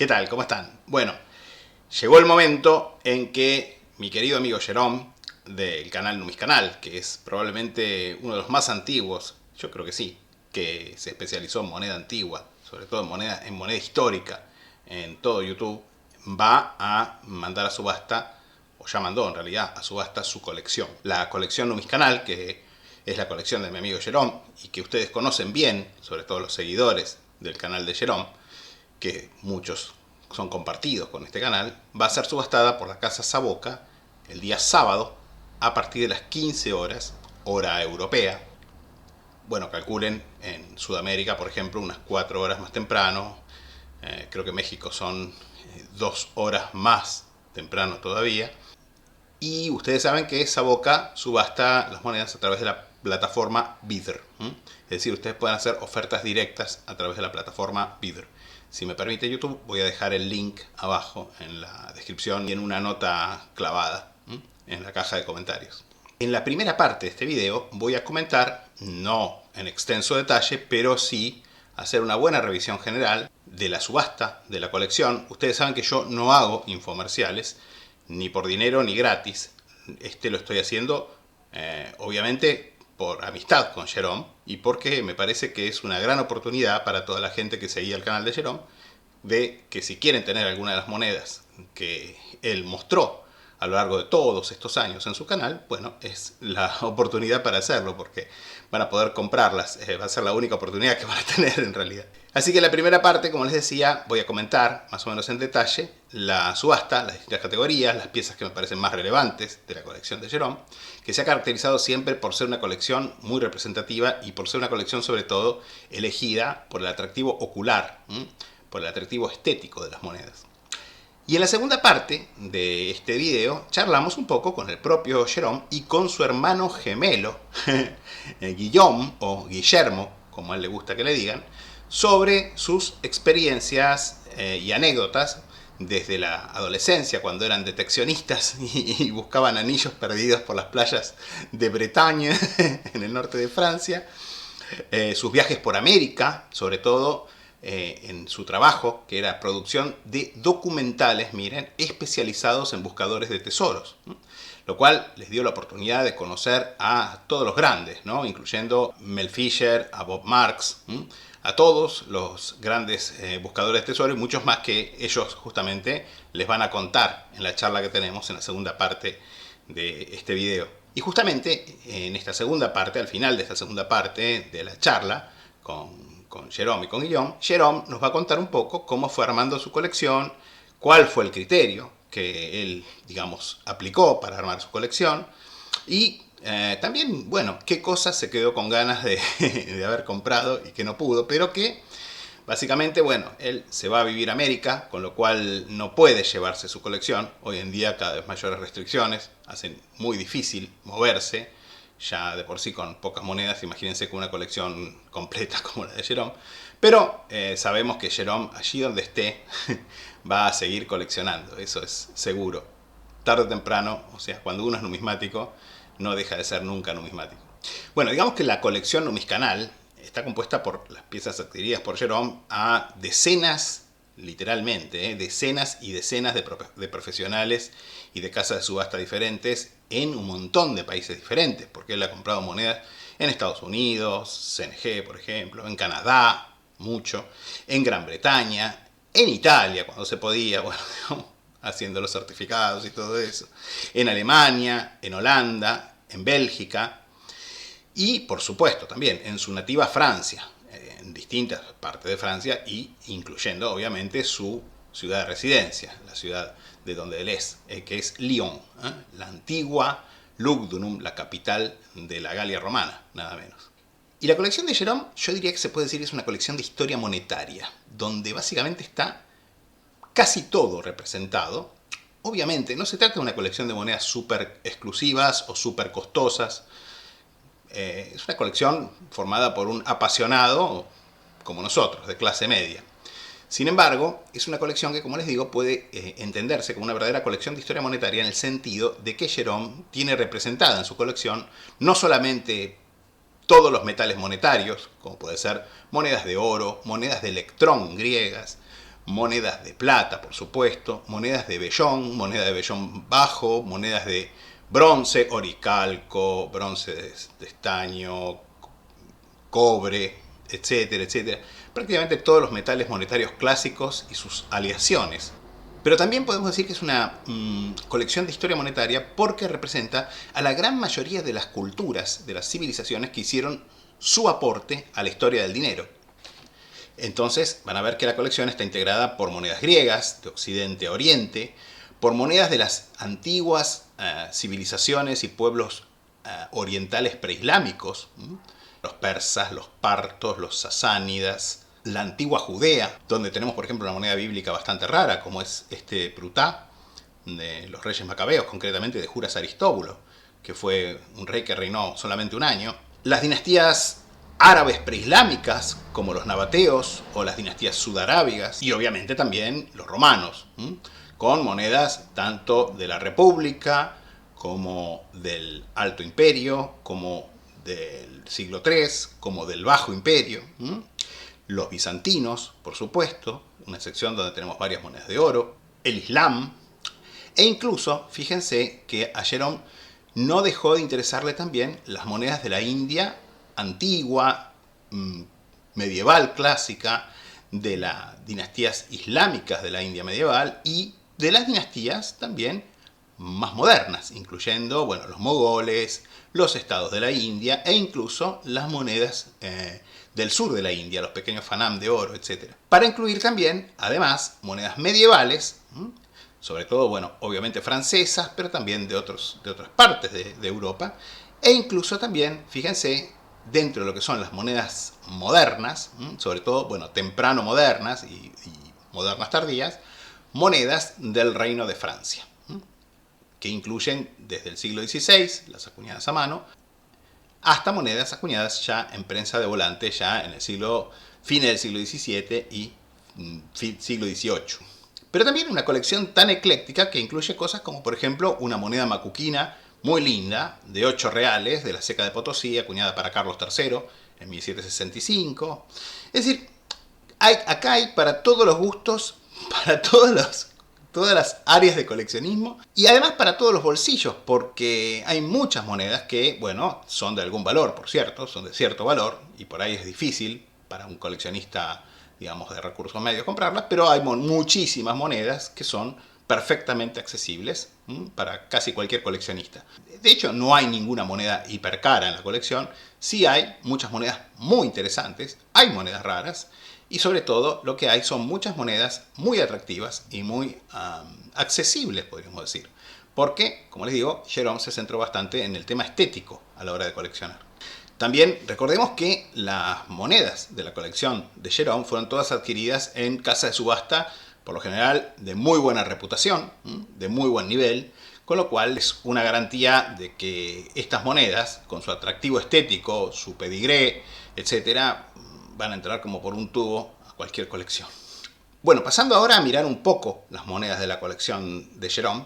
¿Qué tal? ¿Cómo están? Bueno, llegó el momento en que mi querido amigo Jerome, del canal Numiscanal, que es probablemente uno de los más antiguos, yo creo que sí, que se especializó en moneda antigua, sobre todo en moneda histórica, en todo YouTube, va a mandar a subasta, o ya mandó en realidad a subasta, su colección. La colección Numiscanal, que es la colección de mi amigo Jerome, y que ustedes conocen bien, sobre todo los seguidores del canal de Jerome, que muchos son compartidos con este canal, va a ser subastada por la Casa Savoca el día sábado a partir de las 15 horas, hora europea. Bueno, calculen en Sudamérica, por ejemplo, unas 4 horas más temprano. Creo que México son 2 horas más temprano todavía. Y ustedes saben que Savoca subasta las monedas a través de la plataforma Bidr. Es decir, ustedes pueden hacer ofertas directas a través de la plataforma Bidr. Si me permite YouTube, voy a dejar el link abajo en la descripción y en una nota clavada en la caja de comentarios. En la primera parte de este video voy a comentar, no en extenso detalle, pero sí hacer una buena revisión general de la subasta, de la colección. Ustedes saben que yo no hago infomerciales, ni por dinero ni gratis. Lo estoy haciendo, obviamente, por amistad con Jerome y porque me parece que es una gran oportunidad para toda la gente que seguía el canal de Jerome, de que si quieren tener alguna de las monedas que él mostró a lo largo de todos estos años en su canal, bueno, es la oportunidad para hacerlo, porque van a poder comprarlas, va a ser la única oportunidad que van a tener en realidad. Así que en la primera parte, como les decía, voy a comentar más o menos en detalle la subasta, las distintas categorías, las piezas que me parecen más relevantes de la colección de Jerome, que se ha caracterizado siempre por ser una colección muy representativa y por ser una colección sobre todo elegida por el atractivo ocular, por el atractivo estético de las monedas. Y en la segunda parte de este video charlamos un poco con el propio Jerome y con su hermano gemelo, Guillaume o Guillermo, como a él le gusta que le digan, sobre sus experiencias y anécdotas desde la adolescencia, cuando eran deteccionistas y buscaban anillos perdidos por las playas de Bretaña, en el norte de Francia, sus viajes por América, sobre todo en su trabajo, que era producción de documentales, miren, especializados en buscadores de tesoros, lo cual les dio la oportunidad de conocer a todos los grandes, ¿no? Incluyendo Mel Fisher, a Bob Marks, a todos los grandes buscadores de tesoros y muchos más que ellos justamente les van a contar en la charla que tenemos en la segunda parte de este video. Y justamente en esta segunda parte, al final de esta segunda parte de la charla con Jerome y con Guillaume, Jerome nos va a contar un poco cómo fue armando su colección, cuál fue el criterio que él, digamos, aplicó para armar su colección y también, bueno, qué cosas se quedó con ganas de haber comprado y que no pudo, pero que básicamente, bueno, él se va a vivir a América, con lo cual no puede llevarse su colección. Hoy en día cada vez mayores restricciones hacen muy difícil moverse. Ya de por sí con pocas monedas, imagínense con una colección completa como la de Jerome. Pero sabemos que Jerome, allí donde esté, va a seguir coleccionando, eso es seguro. Tarde o temprano, o sea, cuando uno es numismático, no deja de ser nunca numismático. Bueno, digamos que la colección Numiscanal está compuesta por las piezas adquiridas por Jerome a decenas, literalmente, decenas y decenas de profesionales y de casas de subasta diferentes en un montón de países diferentes, porque él ha comprado monedas en Estados Unidos, CNG por ejemplo, en Canadá, mucho, en Gran Bretaña, en Italia cuando se podía, bueno, haciendo los certificados y todo eso, en Alemania, en Holanda, en Bélgica y por supuesto también en su nativa Francia, en distintas partes de Francia y incluyendo obviamente su ciudad de residencia, la ciudad de donde él es, que es Lyon, la antigua Lugdunum, la capital de la Galia romana, nada menos. Y la colección de Jerome, yo diría que se puede decir que es una colección de historia monetaria, donde básicamente está casi todo representado. Obviamente no se trata de una colección de monedas súper exclusivas o súper costosas. Es una colección formada por un apasionado como nosotros, de clase media. Sin embargo, es una colección que, como les digo, puede entenderse como una verdadera colección de historia monetaria en el sentido de que Jerome tiene representada en su colección no solamente todos los metales monetarios, como puede ser monedas de oro, monedas de electrón griegas, monedas de plata, por supuesto, monedas de vellón, moneda de vellón bajo, monedas de bronce, oricalco, bronce de estaño, cobre, etcétera, etcétera. Prácticamente todos los metales monetarios clásicos y sus aleaciones. Pero también podemos decir que es una colección de historia monetaria porque representa a la gran mayoría de las culturas, de las civilizaciones que hicieron su aporte a la historia del dinero. Entonces van a ver que la colección está integrada por monedas griegas, de Occidente a Oriente, por monedas de las antiguas civilizaciones y pueblos orientales preislámicos, los persas, los partos, los sasánidas, la antigua Judea, donde tenemos por ejemplo una moneda bíblica bastante rara, como es este Prutá de los reyes macabeos, concretamente de Juras Aristóbulo, que fue un rey que reinó solamente un año. Las dinastías árabes preislámicas, como los nabateos o las dinastías sudarábigas, y obviamente también los romanos, con monedas tanto de la República, como del Alto Imperio, como del siglo III, como del Bajo Imperio. Los bizantinos, por supuesto, una sección donde tenemos varias monedas de oro, el Islam, e incluso, fíjense que a Jerome no dejó de interesarle también las monedas de la India antigua, medieval, clásica, de las dinastías islámicas de la India medieval y de las dinastías también más modernas, incluyendo los mogoles, los estados de la India e incluso las monedas del sur de la India, los pequeños fanam de oro, etc. Para incluir también, además, monedas medievales, sobre todo, obviamente francesas, pero también de otras partes de Europa, e incluso también, fíjense, dentro de lo que son las monedas modernas, sobre todo, temprano modernas y modernas tardías, monedas del Reino de Francia, que incluyen desde el siglo XVI, las acuñadas a mano, hasta monedas acuñadas ya en prensa de volante, ya en el fines del siglo XVII y siglo XVIII. Pero también una colección tan ecléctica que incluye cosas como, por ejemplo, una moneda macuquina muy linda, de 8 reales, de la Seca de Potosí, acuñada para Carlos III en 1765. Es decir, acá hay para todos los gustos, para todas las áreas de coleccionismo y además para todos los bolsillos, porque hay muchas monedas que, son de algún valor, por cierto, son de cierto valor y por ahí es difícil para un coleccionista, de recursos medios comprarlas, pero hay muchísimas monedas que son perfectamente accesibles para casi cualquier coleccionista. De hecho, no hay ninguna moneda hipercara en la colección, sí hay muchas monedas muy interesantes, hay monedas raras, y sobre todo lo que hay son muchas monedas muy atractivas y muy accesibles, podríamos decir. Porque, como les digo, Jerome se centró bastante en el tema estético a la hora de coleccionar. También recordemos que las monedas de la colección de Jerome fueron todas adquiridas en casas de subasta, por lo general de muy buena reputación, de muy buen nivel, con lo cual es una garantía de que estas monedas, con su atractivo estético, su pedigree, etcétera, van a entrar como por un tubo a cualquier colección. Bueno, pasando ahora a mirar un poco las monedas de la colección de Jerome,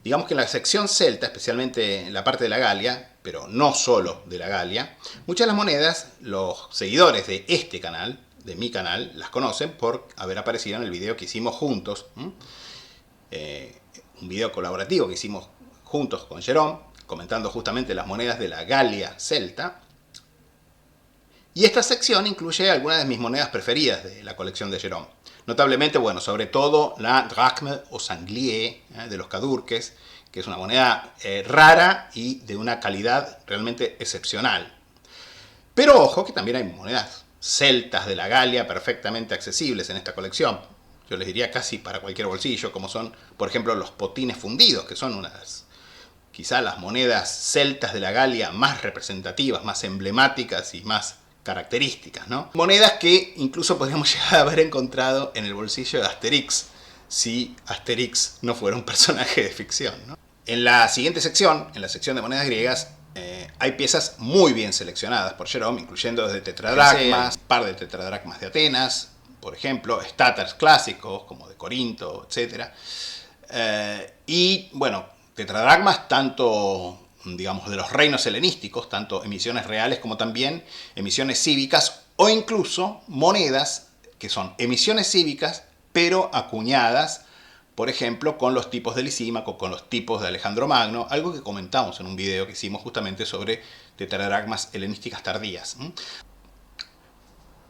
digamos que en la sección celta, especialmente en la parte de la Galia, pero no solo de la Galia, muchas de las monedas, los seguidores de este canal, de mi canal, las conocen por haber aparecido en el video que hicimos juntos, un video colaborativo que hicimos juntos con Jerome, comentando justamente las monedas de la Galia celta. Y esta sección incluye algunas de mis monedas preferidas de la colección de Jerome. Notablemente, sobre todo la drachme o sanglier de los cadurques, que es una moneda rara y de una calidad realmente excepcional. Pero ojo que también hay monedas celtas de la Galia perfectamente accesibles en esta colección. Yo les diría casi para cualquier bolsillo, como son, por ejemplo, los potines fundidos, que son quizá las monedas celtas de la Galia más representativas, más emblemáticas y más características, ¿no? Monedas que incluso podríamos llegar a haber encontrado en el bolsillo de Asterix, si Asterix no fuera un personaje de ficción, ¿no? En la siguiente sección, en la sección de monedas griegas, hay piezas muy bien seleccionadas por Jerome, incluyendo desde tetradracmas, un par de tetradracmas de Atenas, por ejemplo, estátars clásicos como de Corinto, etc. Y tetradracmas tanto de los reinos helenísticos, tanto emisiones reales como también emisiones cívicas o incluso monedas que son emisiones cívicas pero acuñadas, por ejemplo, con los tipos de Lisímaco, con los tipos de Alejandro Magno, algo que comentamos en un video que hicimos justamente sobre tetradracmas helenísticas tardías.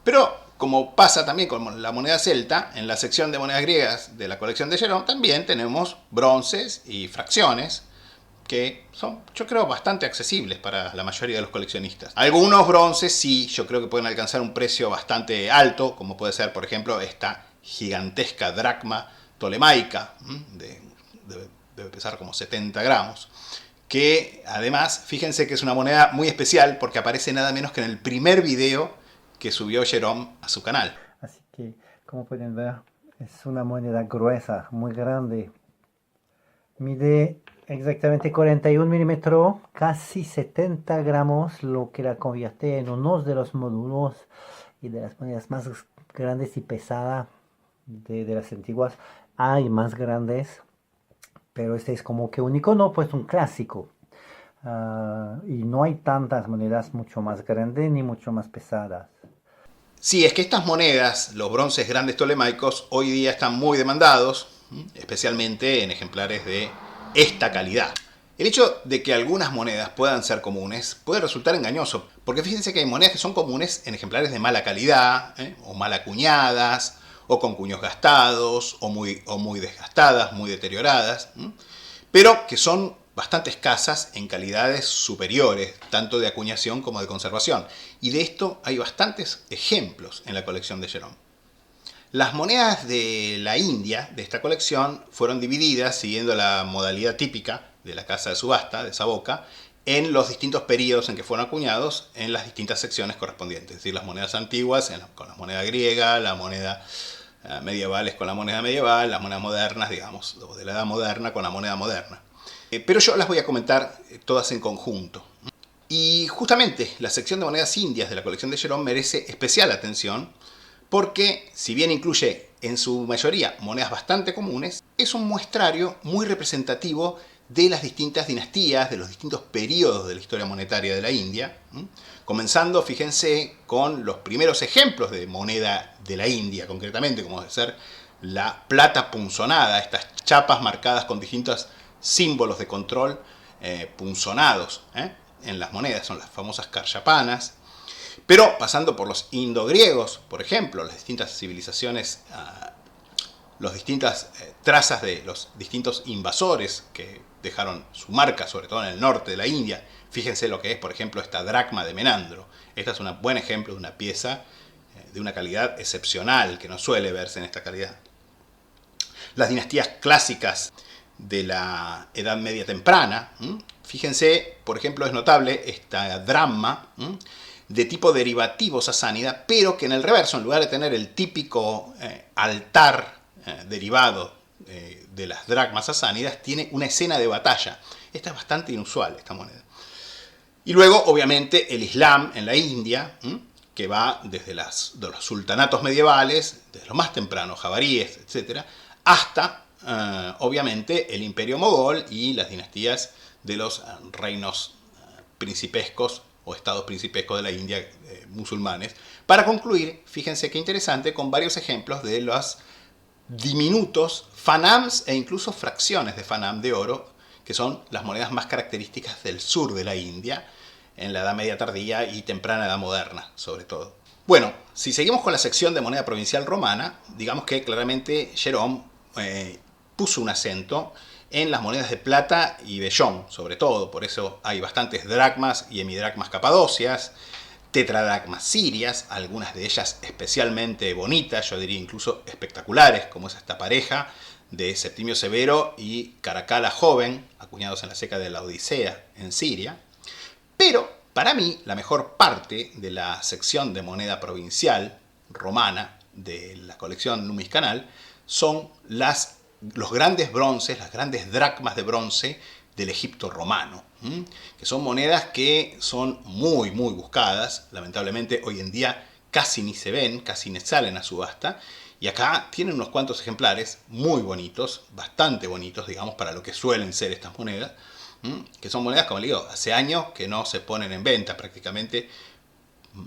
Pero, como pasa también con la moneda celta, en la sección de monedas griegas de la colección de Jerome también tenemos bronces y fracciones que son, yo creo, bastante accesibles para la mayoría de los coleccionistas. Algunos bronces sí, yo creo que pueden alcanzar un precio bastante alto, como puede ser, por ejemplo, esta gigantesca dracma tolemaica, debe pesar como 70 gramos, que además, fíjense que es una moneda muy especial porque aparece nada menos que en el primer video que subió Jerome a su canal. Así que, como pueden ver, es una moneda gruesa, muy grande. Mide exactamente 41 milímetros, casi 70 gramos, lo que la convierte en uno de los módulos y de las monedas más grandes y pesadas de las antiguas. Hay más grandes, pero este es como que un icono, pues un clásico. Y no hay tantas monedas mucho más grandes ni mucho más pesadas. Sí, es que estas monedas, los bronces grandes tolemaicos, hoy día están muy demandados, especialmente en ejemplares de esta calidad. El hecho de que algunas monedas puedan ser comunes puede resultar engañoso, porque fíjense que hay monedas que son comunes en ejemplares de mala calidad, o mal acuñadas, o con cuños gastados, o muy desgastadas, muy deterioradas, pero que son bastante escasas en calidades superiores, tanto de acuñación como de conservación. Y de esto hay bastantes ejemplos en la colección de Jerome. Las monedas de la India de esta colección fueron divididas, siguiendo la modalidad típica de la casa de subasta, de Savoca, en los distintos periodos en que fueron acuñados en las distintas secciones correspondientes. Es decir, las monedas antiguas con la moneda griega, la moneda medievales con la moneda medieval, las monedas modernas, digamos, de la edad moderna con la moneda moderna. Pero yo las voy a comentar todas en conjunto. Y justamente la sección de monedas indias de la colección de Jerome merece especial atención porque, si bien incluye en su mayoría monedas bastante comunes, es un muestrario muy representativo de las distintas dinastías, de los distintos periodos de la historia monetaria de la India, comenzando, fíjense, con los primeros ejemplos de moneda de la India, concretamente, como debe ser la plata punzonada, estas chapas marcadas con distintos símbolos de control punzonados en las monedas, son las famosas karshapanas. Pero pasando por los indogriegos, por ejemplo, las distintas civilizaciones, las distintas trazas de los distintos invasores que dejaron su marca, sobre todo en el norte de la India. Fíjense lo que es, por ejemplo, esta dracma de Menandro. Este es un buen ejemplo de una pieza de una calidad excepcional, que no suele verse en esta calidad. Las dinastías clásicas de la Edad Media temprana, fíjense, por ejemplo, es notable esta drama de tipo derivativo sasánida, pero que en el reverso, en lugar de tener el típico altar derivado de las dracmas sasánidas, tiene una escena de batalla. Esta es bastante inusual, esta moneda. Y luego, obviamente, el Islam en la India, que va desde de los sultanatos medievales, desde los más tempranos, jabaríes, etc., hasta, obviamente, el imperio mogol y las dinastías de los reinos principescos o estados principescos de la India musulmanes. Para concluir, fíjense qué interesante, con varios ejemplos de los diminutos fanams e incluso fracciones de fanam de oro, que son las monedas más características del sur de la India, en la Edad Media tardía y temprana Edad Moderna, sobre todo. Bueno, si seguimos con la sección de moneda provincial romana, digamos que claramente Jerome puso un acento en las monedas de plata y vellón, sobre todo. Por eso hay bastantes dracmas y hemidracmas capadocias, tetradracmas sirias, algunas de ellas especialmente bonitas, yo diría incluso espectaculares, como es esta pareja de Septimio Severo y Caracalla Joven, acuñados en la seca de la Odisea en Siria. Pero, para mí, la mejor parte de la sección de moneda provincial romana de la colección Numis Canal son los grandes bronces, las grandes dracmas de bronce del Egipto romano, que son monedas que son muy buscadas. Lamentablemente hoy en día casi ni se ven, casi ni salen a subasta, y acá tienen unos cuantos ejemplares muy bonitos, bastante bonitos, digamos, para lo que suelen ser estas monedas, que son monedas, como le digo, hace años que no se ponen en venta prácticamente,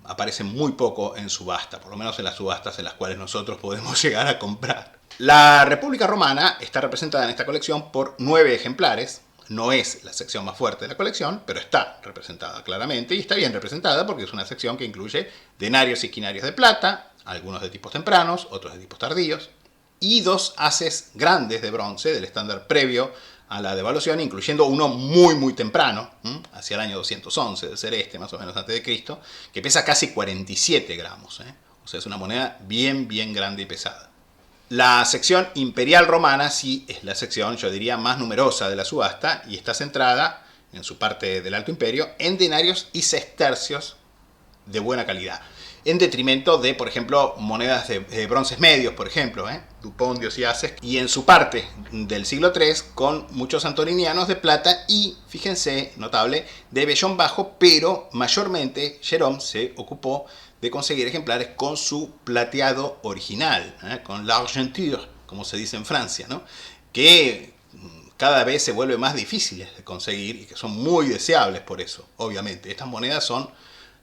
aparecen muy poco en subasta, por lo menos en las subastas en las cuales nosotros podemos llegar a comprar. La República Romana está representada en esta colección por 9 ejemplares. No es la sección más fuerte de la colección, pero está representada claramente y está bien representada porque es una sección que incluye denarios y quinarios de plata, algunos de tipos tempranos, otros de tipos tardíos, y 2 haces grandes de bronce del estándar previo a la devaluación, incluyendo uno muy temprano, hacia el año 211 de ser este, más o menos antes de Cristo, que pesa casi 47 gramos. O sea, es una moneda bien grande y pesada. La sección imperial romana sí es la sección, yo diría, más numerosa de la subasta y está centrada, en su parte del Alto Imperio, en denarios y sestercios de buena calidad, en detrimento de, por ejemplo, monedas de bronces medios, por ejemplo, dupondios y haces, y en su parte del siglo III con muchos antoninianos de plata y, fíjense, notable, de vellón bajo, pero mayormente Jérôme se ocupó de conseguir ejemplares con su plateado original, con l'argenture, como se dice en Francia, ¿no? Que cada vez se vuelve más difíciles de conseguir y que son muy deseables por eso, obviamente. Estas monedas son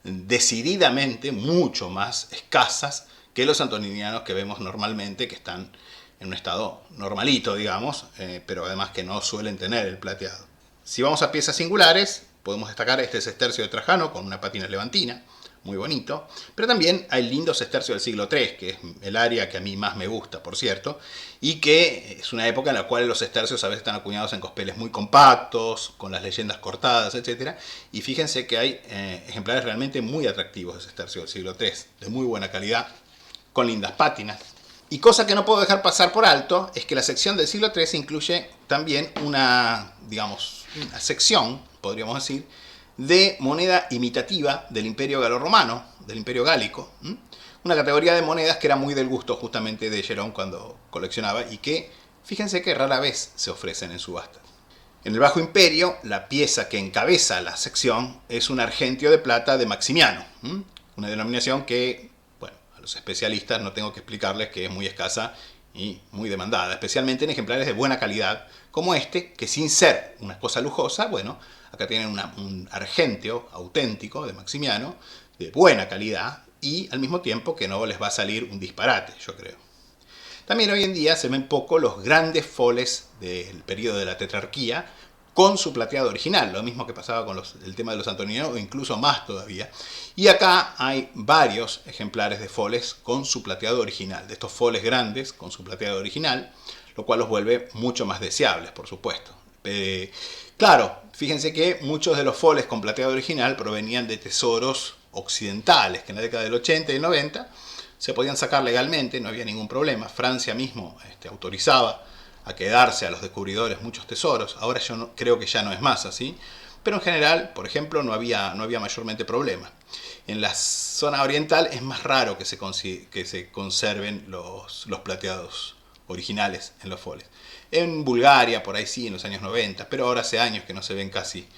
decididamente mucho más escasas que los antoninianos que vemos normalmente, que están en un estado normalito, digamos, pero además que no suelen tener el plateado. Si vamos a piezas singulares, podemos destacar este sestercio de Trajano con una pátina levantina, muy bonito, pero también hay lindos sestercios del siglo III, que es el área que a mí más me gusta, por cierto, y que es una época en la cual los sestercios a veces están acuñados en cospeles muy compactos, con las leyendas cortadas, etc. Y fíjense que hay ejemplares realmente muy atractivos de sestercio del siglo III, de muy buena calidad, con lindas pátinas. Y cosa que no puedo dejar pasar por alto es que la sección del siglo III incluye también una sección, podríamos decir, de moneda imitativa del Imperio Galo-Romano, del Imperio Gálico. Una categoría de monedas que era muy del gusto justamente de Jérôme cuando coleccionaba y que, fíjense que rara vez se ofrecen en subastas. En el Bajo Imperio, la pieza que encabeza la sección es un argentio de plata de Maximiano, una denominación que, bueno, a los especialistas no tengo que explicarles que es muy escasa y muy demandada, especialmente en ejemplares de buena calidad, como este, que sin ser una cosa lujosa, bueno, acá tienen un argentio auténtico de Maximiano, de buena calidad, y al mismo tiempo que no les va a salir un disparate, yo creo. También hoy en día se ven poco los grandes foles del periodo de la tetrarquía con su plateado original, lo mismo que pasaba con el tema de los antoninianos, o incluso más todavía. Y acá hay varios ejemplares de foles con su plateado original, de estos foles grandes con su plateado original, lo cual los vuelve mucho más deseables, por supuesto. Claro, fíjense que muchos de los foles con plateado original provenían de tesoros occidentales, que en la década del 80 y del 90 se podían sacar legalmente, no había ningún problema. Francia mismo autorizaba a quedarse a los descubridores muchos tesoros. Ahora yo creo que ya no es más así, pero en general, por ejemplo, no había mayormente problema. En la zona oriental es más raro que se conserven los plateados originales en los foles. En Bulgaria, por ahí sí, en los años 90, pero ahora hace años que no se ven casi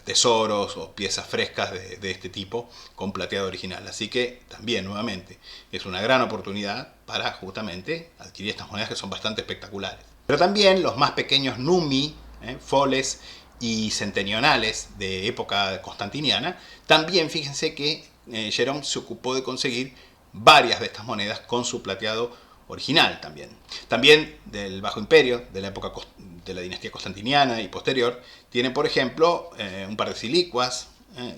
tesoros o piezas frescas de este tipo con plateado original. Así que también, nuevamente, es una gran oportunidad para justamente adquirir estas monedas que son bastante espectaculares. Pero también los más pequeños numi, foles y centenionales de época constantiniana, también fíjense que Jérôme se ocupó de conseguir varias de estas monedas con su plateado original también. También del Bajo Imperio, de la época de la dinastía constantiniana y posterior, tienen por ejemplo un par de silicuas,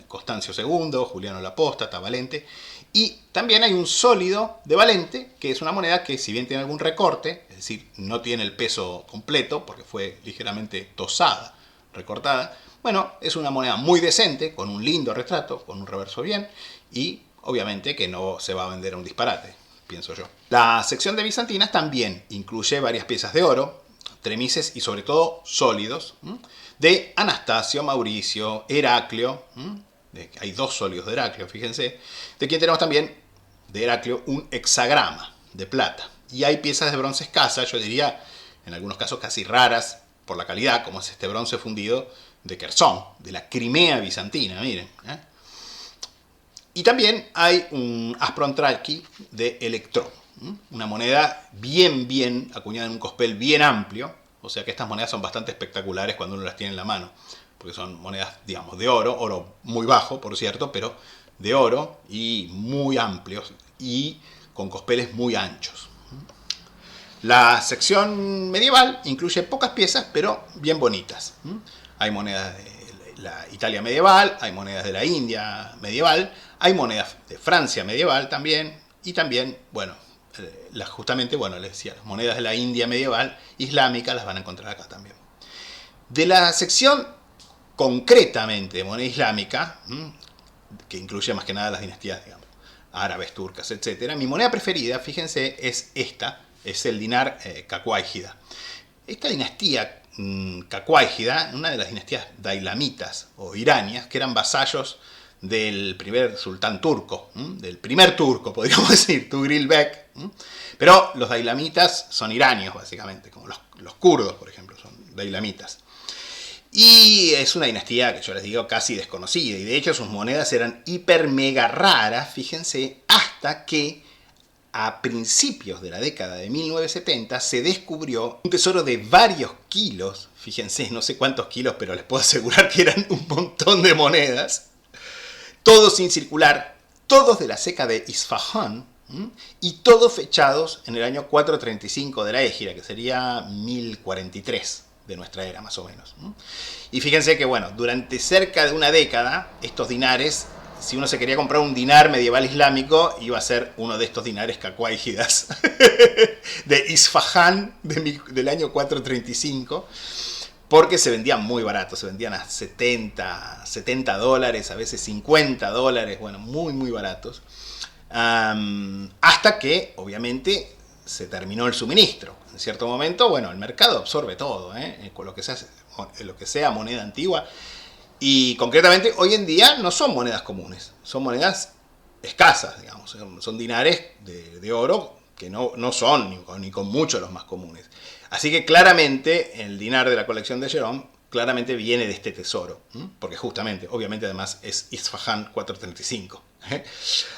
Constancio II, Juliano el Apóstata, Valente, y también hay un sólido de Valente, que es una moneda que si bien tiene algún recorte, es decir, no tiene el peso completo porque fue ligeramente tosada, recortada, bueno, es una moneda muy decente, con un lindo retrato, con un reverso bien, y obviamente que no se va a vender a un disparate, pienso yo. La sección de bizantinas también incluye varias piezas de oro, tremises y sobre todo sólidos, de Anastasio, Mauricio, Heraclio, hay 2 sólidos de Heraclio, fíjense, de quien tenemos también de Heraclio un hexagrama de plata. Y hay piezas de bronce escasas, yo diría, en algunos casos casi raras por la calidad, como es este bronce fundido de Quersón, de la Crimea bizantina, miren. Y también hay un asprontraki de Electrón, una moneda bien acuñada en un cospel bien amplio, o sea que estas monedas son bastante espectaculares cuando uno las tiene en la mano, porque son monedas, digamos, de oro muy bajo, por cierto, pero de oro y muy amplios y con cospeles muy anchos. La sección medieval incluye pocas piezas, pero bien bonitas. Hay monedas de la Italia medieval, hay monedas de la India medieval, hay monedas de Francia medieval también, y también, bueno, justamente, bueno, les decía, las monedas de la India medieval islámica las van a encontrar acá también. De la sección concretamente de moneda islámica, que incluye más que nada las dinastías, digamos, árabes, turcas, etcétera, mi moneda preferida, fíjense, es esta, es el dinar Kakwaijida. Esta dinastía Kakwaijida, una de las dinastías dailamitas o iranias, que eran vasallos del primer sultán turco, del primer turco, podríamos decir, Tugril Bek. Pero los dailamitas son iranios, básicamente, como los kurdos, por ejemplo, son dailamitas. Y es una dinastía que yo les digo casi desconocida. Y de hecho sus monedas eran hiper mega raras, fíjense, hasta que a principios de la década de 1970 se descubrió un tesoro de varios kilos. Fíjense, no sé cuántos kilos, pero les puedo asegurar que eran un montón de monedas. Todos sin circular, todos de la ceca de Isfahán, y todos fechados en el año 435 de la Égira, que sería 1043 de nuestra era más o menos. Y fíjense que bueno, durante cerca de una década, estos dinares, si uno se quería comprar un dinar medieval islámico, iba a ser uno de estos dinares kakwajidas de Isfahán del año 435, porque se vendían muy baratos, se vendían a $70 dólares, a veces $50, bueno, muy muy baratos. Hasta que, obviamente, se terminó el suministro. En cierto momento, bueno, el mercado absorbe todo, con lo que sea moneda antigua. Y concretamente, hoy en día no son monedas comunes, son monedas escasas, digamos. Son dinares de oro que no son ni con mucho los más comunes. Así que claramente el dinar de la colección de Jerome claramente viene de este tesoro, porque justamente, obviamente además es Isfahán 435.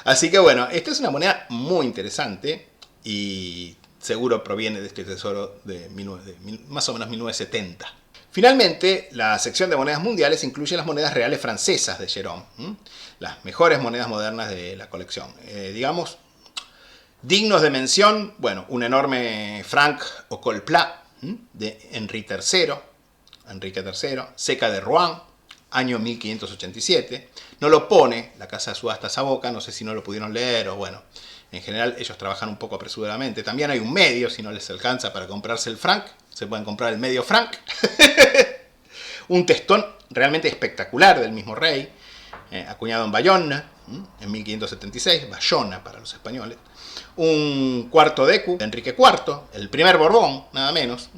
Así que bueno, esta es una moneda muy interesante y seguro proviene de este tesoro de más o menos 1970. Finalmente, la sección de monedas mundiales incluye las monedas reales francesas de Jerome, las mejores monedas modernas de la colección. Digamos, dignos de mención, bueno, un enorme franc o colplat de Enrique III, ceca de Rouen, año 1587. No lo pone la casa de subastas a boca, no sé si no lo pudieron leer o bueno, en general ellos trabajan un poco apresuradamente. También hay un medio, si no les alcanza para comprarse el franc, se pueden comprar el medio franc. Un testón realmente espectacular del mismo rey, acuñado en Bayona, en 1576, Bayona para los españoles. Un cuarto de ecu de Enrique IV, el primer Borbón, nada menos.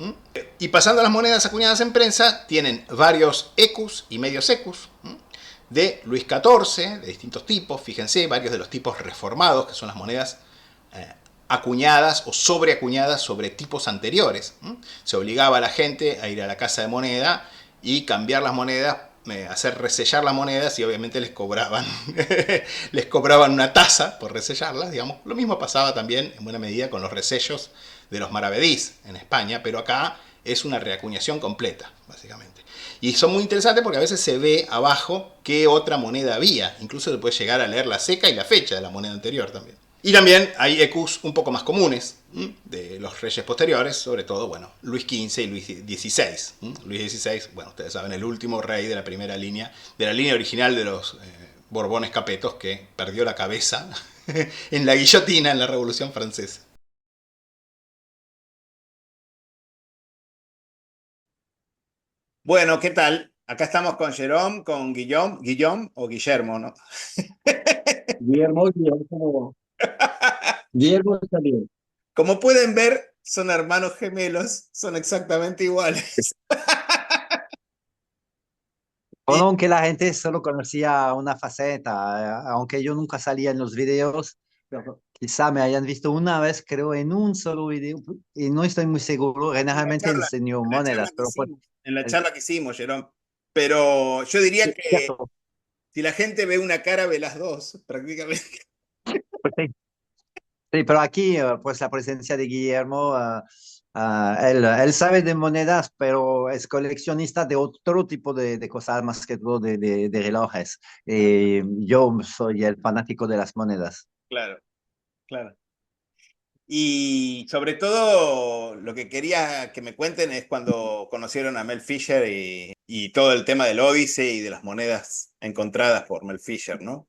Y pasando a las monedas acuñadas en prensa, tienen varios ecus y medios ecus de Luis XIV, de distintos tipos. Fíjense, varios de los tipos reformados, que son las monedas acuñadas o sobreacuñadas sobre tipos anteriores. Se obligaba a la gente a ir a la casa de moneda y cambiar las monedas, hacer resellar las monedas y obviamente les cobraban les cobraban una tasa por resellarlas, digamos. Lo mismo pasaba también en buena medida con los resellos de los maravedís en España, pero acá es una reacuñación completa, básicamente. Y son muy interesantes porque a veces se ve abajo qué otra moneda había. Incluso se puede llegar a leer la ceca y la fecha de la moneda anterior también. Y también hay ecus un poco más comunes de los reyes posteriores, sobre todo, bueno, Luis XV y Luis XVI. Luis XVI, bueno, ustedes saben, el último rey de la primera línea, de la línea original de los Borbones Capetos, que perdió la cabeza en la guillotina en la Revolución Francesa. Bueno, ¿qué tal? Acá estamos con Jerome, con Guillaume o Guillermo, ¿no? Guillermo está bien. Como pueden ver, son hermanos gemelos, son exactamente iguales. Bueno, aunque la gente solo conocía una faceta, aunque yo nunca salía en los videos, pero quizá me hayan visto una vez, creo, en un solo video, y no estoy muy seguro, En la generalmente charla, enseño en la charla monedas, que pero pues, hicimos, en la es charla que hicimos, Jerome. Pero yo diría que cierto, si la gente ve una cara, ve las dos, prácticamente. pues sí. Sí, pero aquí, pues la presencia de Guillermo, Él sabe de monedas, pero es coleccionista de otro tipo de cosas, más que todo de relojes. Yo soy el fanático de las monedas. Claro, claro. Y sobre todo lo que quería que me cuenten es cuando conocieron a Mel Fisher y todo el tema del Odyssey y de las monedas encontradas por Mel Fisher, ¿no?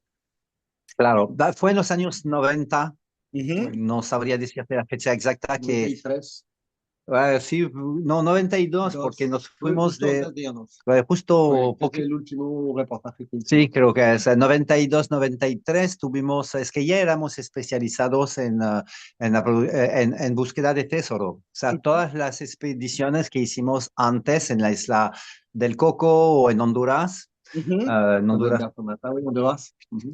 Claro, fue en los años 90. Ujú. No sabría decirte la fecha exacta que 93. sí, no, 92, porque nos fuimos Justo de 3 días. justo Fue el último reportaje que sí, hicimos. creo que es 92, 93 tuvimos, es que ya éramos especializados en búsqueda de tesoro. O sea, todas las expediciones que hicimos antes en la isla del Coco o en Honduras, Ujú. en Con Honduras, Alberto Matau y donde vas. Ujú.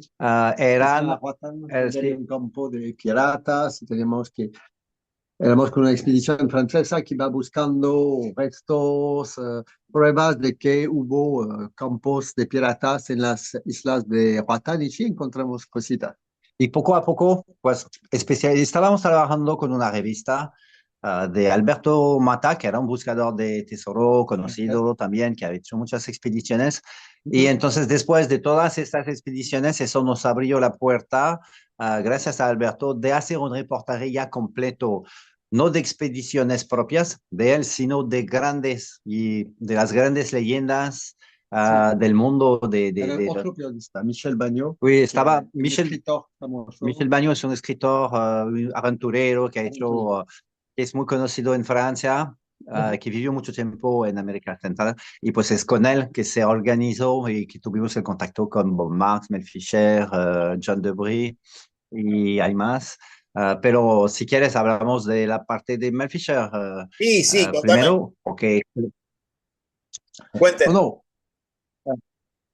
eran, Isla Roatán, donde había sí, un campo de piratas y teníamos que éramos con una expedición francesa que iba buscando restos, pruebas de que hubo campos de piratas en las islas de Roatán y sí encontramos cositas. y poco a poco, pues, estábamos trabajando con una revista de Alberto Mata, que era un buscador de tesoro conocido también, que ha hecho muchas expediciones. Y Ujú. entonces, después de todas estas expediciones, eso nos abrió la puerta, gracias a Alberto, de hacer un reportaje ya completo, no de expediciones propias de él, sino de grandes y de las grandes leyendas Sí, del mundo era otro periodista, Michel Bagnot, Sí, que estaba un escritor famoso. Michel Baño es un escritor aventurero que ha hecho, que es muy conocido en Francia, Ujú. que vivió mucho tiempo en América Central, y pues es con él que se organizó y que tuvimos el contacto con Bob Marks, Mel Fisher, John Debris y hay más. Pero si quieres hablamos de la parte de Mel Fisher Sí, sí, contame, primero, porque cuenten. No,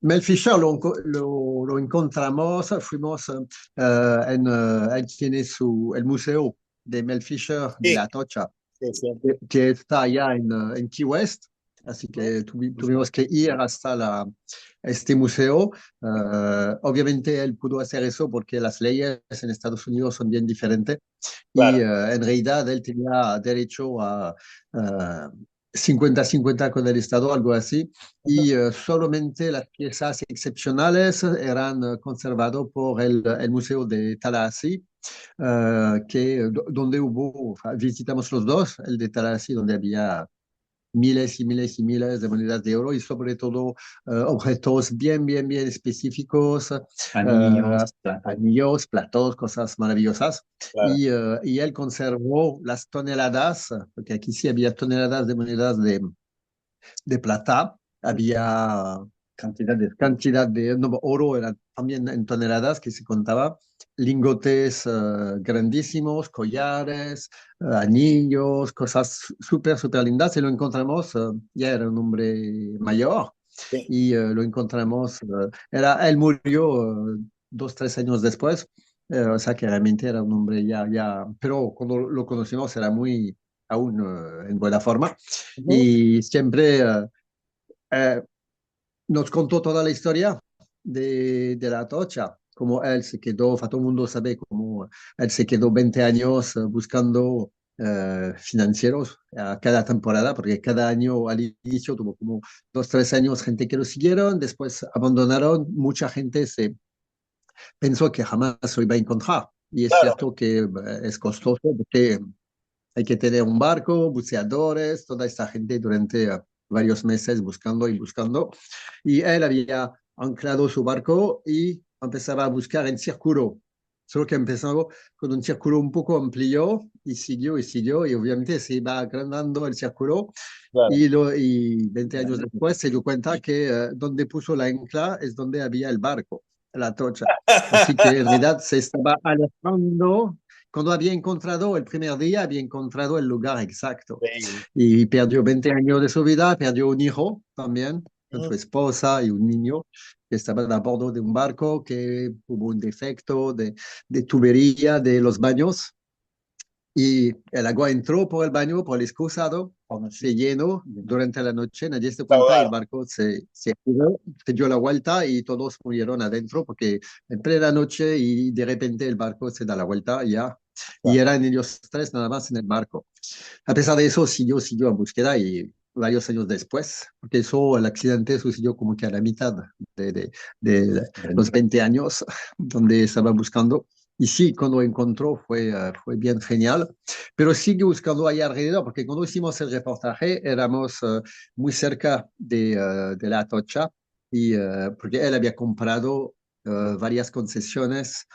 Mel Fisher lo encontramos, fuimos él tiene el museo de Mel Fisher de Sí, la Tocha, sí, sí. que está allá en Key West, así Ujú. que tuvimos que ir hasta este museo. Obviamente él pudo hacer eso porque las leyes en Estados Unidos son bien diferentes y Claro. en realidad él tenía derecho a 50-50 con el Estado, algo así, Ujú. y solamente las piezas excepcionales eran conservadas por el Museo de Tallahassee, donde hubo, visitamos los dos, el de Tallahassee, donde había miles y miles y miles de monedas de oro y sobre todo objetos bien específicos, anillos, plata. anillos, platos, cosas maravillosas. Claro. Y él conservó las toneladas, porque aquí sí había toneladas de monedas de plata, había cantidad de no, oro, era también en toneladas que se contaba, lingotes grandísimos, collares, anillos, cosas súper lindas, y lo encontramos, ya era un hombre mayor, Sí. y lo encontramos, él murió 2, 3 años después, o sea que realmente era un hombre pero cuando lo conocimos era muy aún en buena forma Ujú. y siempre eh, nos contó toda la historia de la Atocha, como él se quedó, todo el mundo sabe cómo él se quedó 20 años buscando financieros a cada temporada, porque cada año al inicio tuvo como 2, 3 años gente que lo siguieron, después abandonaron, mucha gente se pensó que jamás lo iba a encontrar. Y es Claro. cierto que es costoso porque hay que tener un barco, buceadores, toda esta gente durante varios meses buscando y buscando. Y él había anclado su barco y empezaba a buscar en círculo. Solo que empezó con un círculo un poco amplio y siguió y obviamente se iba agrandando el círculo Claro. y 20 años después se dio cuenta que donde puso la ancla es donde había el barco, la trocha. Así que en realidad se estaba alejando. Cuando había encontrado el primer día, había encontrado el lugar exacto. Sí. Y perdió 20 años de su vida, perdió un hijo también, con su Ujú. esposa y un niño que estaban a bordo de un barco que hubo un defecto de tubería de los baños y el agua entró por el baño, por el excusado, se llenó durante la noche, nadie se dio Está cuenta y el ahogado. barco se giró, se dio la vuelta y todos murieron adentro porque en plena noche y de repente el barco se da la vuelta y ya y eran ellos tres nada más en el barco. A pesar de eso, siguió a búsqueda y varios años después, porque eso, el accidente sucedió como que a la mitad de los 20 años donde estaba buscando. Y sí, cuando encontró fue bien genial, pero sigue buscando ahí alrededor, porque cuando hicimos el reportaje éramos muy cerca de la Atocha, y, porque él había comprado varias concesiones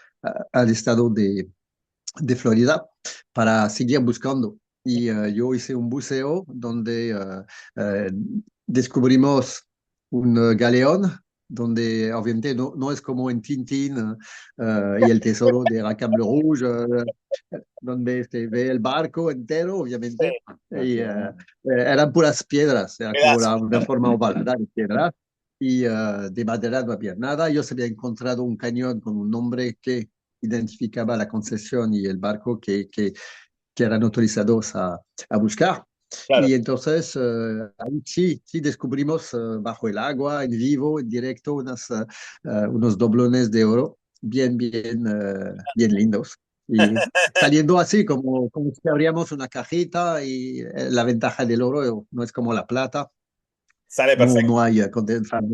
al estado de Florida para seguir buscando. Y yo hice un buceo donde eh, descubrimos un galeón, donde obviamente no es como en Tintín y el tesoro de Racable Rouge, donde se ve el barco entero, obviamente. Y eran puras piedras, era como Pedazo. una forma ovalada de piedra. Y de madera no había nada. Yo se había encontrado un cañón con un nombre que identificaba la concesión y el barco que eran autorizados a buscar. Claro, Y entonces ahí sí descubrimos bajo el agua, en vivo, en directo, unos doblones de oro bien lindos. Y saliendo así, como si abríamos una cajita y la ventaja del oro no es como la plata, sale no perfecto. hay condensado.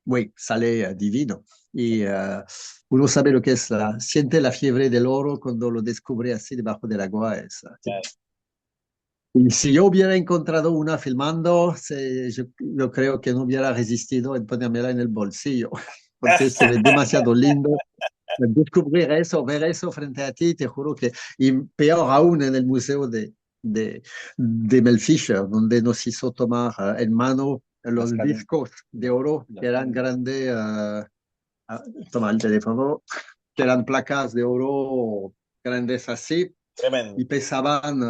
Güey, sale divino. Y uno sabe lo que es, siente la fiebre del oro cuando lo descubre así debajo del agua. Claro. Y si yo hubiera encontrado una filmando, yo creo que no hubiera resistido en ponérmela en el bolsillo, porque se ve demasiado lindo. Descubrir eso, ver eso frente a ti, te juro que, y peor aún en el museo de Mel Fisher, donde nos hizo tomar en mano los discos de oro que eran grandes, toma el teléfono, que eran placas de oro grandes así Tremendo. y pesaban,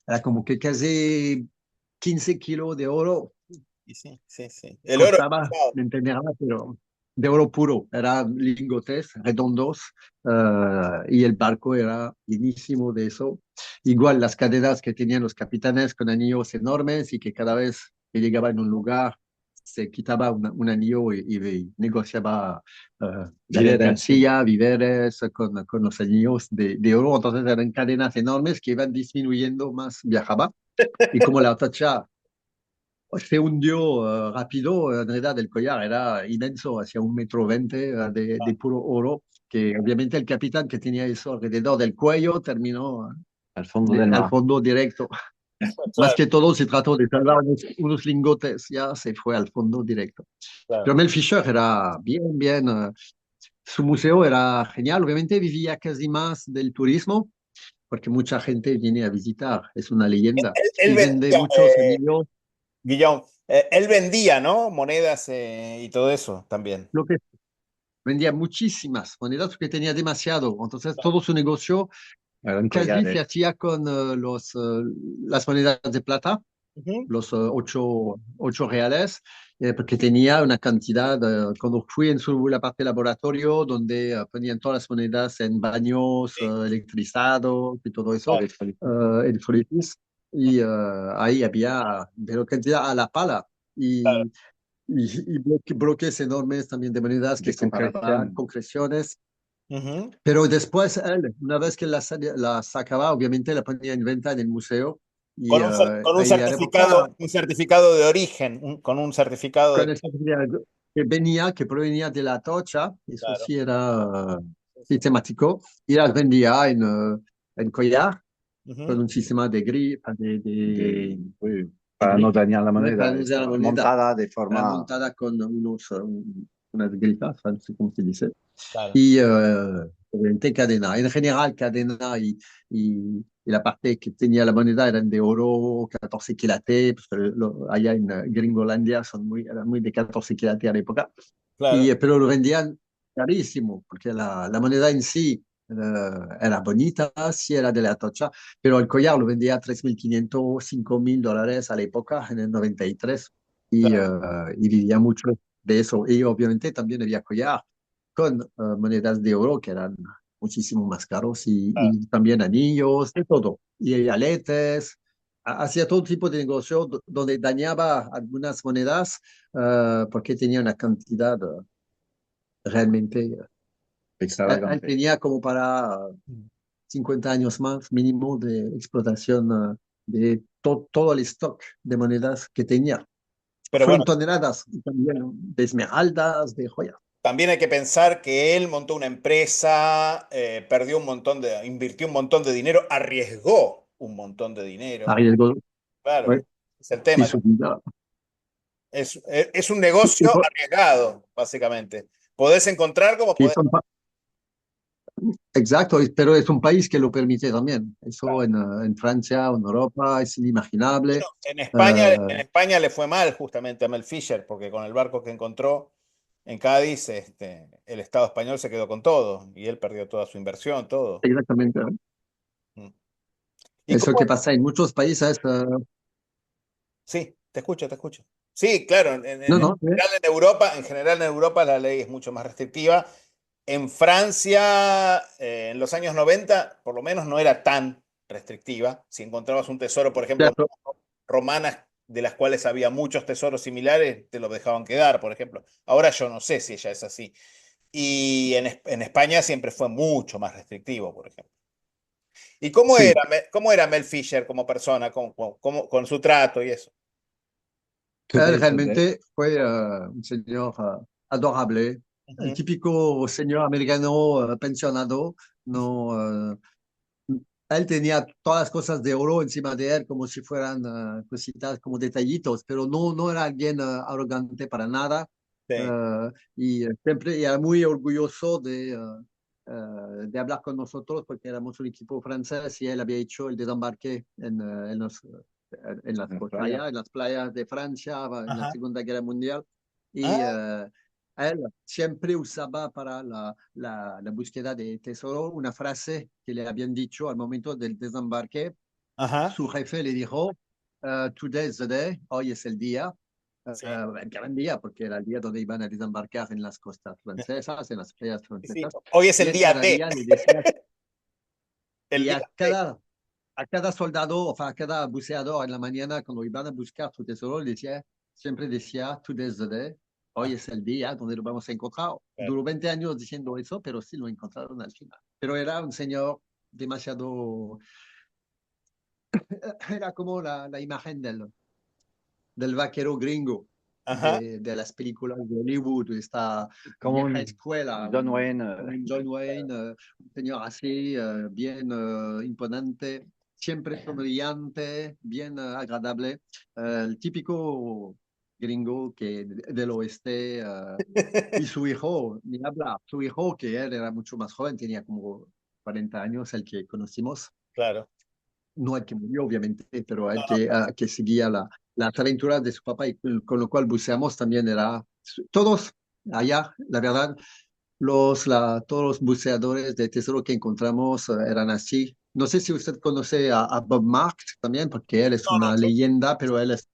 era como que casi 15 kilos de oro. Y sí, sí, sí. El oro es Costaba, pesado. me entenderás, pero de oro puro, eran lingotes redondos y el barco era llenísimo de eso. Igual las cadenas que tenían los capitanes con anillos enormes y que cada vez que llegaba en un lugar se quitaba un anillo y negociaba mercancía, víveres con los anillos de oro. Entonces eran cadenas enormes que iban disminuyendo más viajaba. Y como la tacha se hundió rápido, en realidad el collar era inmenso, hacia 1,20 m de puro oro, que obviamente el capitán que tenía eso alrededor del cuello terminó al fondo del al mar. fondo directo. Más Claro, que todo se trató de salvar unos lingotes, ya se fue al fondo directo. claro. Pero Mel Fisher era bien, su museo era genial, obviamente vivía casi más del turismo, porque mucha gente viene a visitar, es una leyenda, Él y vende vendía, muchos anillos. Guillaume, él vendía, ¿no? Monedas y todo eso también. Lo que vendía muchísimas monedas porque tenía demasiado. Entonces, todo su negocio Eran casi se collares. hacía con las monedas de plata, Ujú. los ocho reales, porque tenía una cantidad. Cuando fui en la parte laboratorio, donde ponían todas las monedas en baños Sí, electrizados y todo eso, claro. electrolitis, y ahí había de la cantidad a la pala. Claro. Y bloques enormes también de monedas que De separaban concreción. concreciones. Ujú. Pero después él, una vez que la sacaba, obviamente la ponía en venta en el museo. Y Con ahí a la época, un certificado de origen, con un certificado con de... esa que provenía de la tocha, eso Claro. sí era Sí, sí. sistemático, y las vendía en collar con Ujú. un sistema de grip, Uy, para no dañar la para moneda. no usar la Estaba moneda. montada de Era forma. montada con unas gripas, no sé cómo se dice. Claro. Y obviamente cadena. En general, cadena y la parte que tenía la moneda eran de oro, 14 quilates, pues, allá en Gringolandia eran muy de 14 quilates a la época. Claro. Pero lo vendían carísimo, porque la moneda en sí era bonita, sí era de la tocha, pero el collar lo vendía a 3.500, $5.000 a la época, en el 93, Claro. y vivía mucho de eso. Y obviamente también había collar con monedas de oro que eran muchísimo más caros Claro. y también anillos, de todo, y aletes. Hacía todo tipo de negocio donde dañaba algunas monedas porque tenía una cantidad realmente Él Extravagante. tenía como para 50 años más mínimo de explotación de todo el stock de monedas que tenía. Pero Fueron bueno, toneladas y también de esmeraldas, de joyas. también hay que pensar que él montó una empresa, perdió un montón invirtió un montón de dinero, arriesgó un montón de dinero. Arriesgó, Claro, ouais, ese es el y tema. su vida. Es un negocio arriesgado, básicamente. Podés encontrar como Y podés. son exacto, pero es un país que lo permite también. Eso en Francia o en Europa es inimaginable. Bueno, Eh, en España le fue mal justamente a Mel Fisher, porque con el barco que encontró en Cádiz, el Estado español se quedó con todo y él perdió toda su inversión, todo. exactamente. Mm. ¿Y Eso cómo? que pasa en muchos países. Sí, te escucho, te escucho. Sí, claro, No, no, En general en Europa la ley es mucho más restrictiva. En Francia, en los años 90, por lo menos no era tan restrictiva. Si encontrabas un tesoro, por ejemplo, claro, romanas de las cuales había muchos tesoros similares, te los dejaban quedar, por ejemplo. Ahora yo no sé si ella es así. Y en España siempre fue mucho más restrictivo, por ejemplo. ¿Y sí. cómo era Mel Fisher como persona, con su trato y eso? Él Today, today. realmente fue un señor adorable, el Ujú. típico señor americano pensionado. No, él tenía todas las cosas de oro encima de él como si fueran cositas como detallitos, pero no, no era alguien arrogante para nada. Sí. Y siempre era muy orgulloso de hablar con nosotros porque éramos un equipo francés y él había hecho el desembarque En la playa. en las playas de Francia en la Ajá. Segunda Guerra Mundial. Y Ah, él siempre usaba para la búsqueda de tesoro una frase que le habían dicho al momento del desembarque. ajá. Su jefe le dijo, Today is the day, hoy es el día, Sí. el gran día, porque era el día donde iban a desembarcar en las costas francesas, en las playas Sí. francesas. Hoy es Y el él día cada D. día le decía, El y día D. a cada soldado, o sea, a cada buceador en la mañana, cuando iban a buscar su tesoro, le decía, siempre decía, Today is the day, hoy Ah, es el día donde lo vamos a encontrar. claro. Duró 20 años diciendo eso, pero sí lo encontraron al final. Pero era un señor demasiado, era como la imagen del vaquero gringo Ajá. de las películas de Hollywood, de esta Como vieja un escuela, John Wayne. como un John Wayne, un señor así, bien imponente, siempre sonriente, bien agradable, el típico gringo que del oeste. Y su hijo, ni habla, su hijo, que él era mucho más joven, tenía como 40 años, el que conocimos, Claro. no el que murió, obviamente, pero No, el no, que seguía las aventuras de su papá y con lo cual buceamos también era, todos allá, la verdad, todos los buceadores de tesoro que encontramos eran así. No sé si usted conoce a Bob Marks también, porque él es no, no, una leyenda, pero él es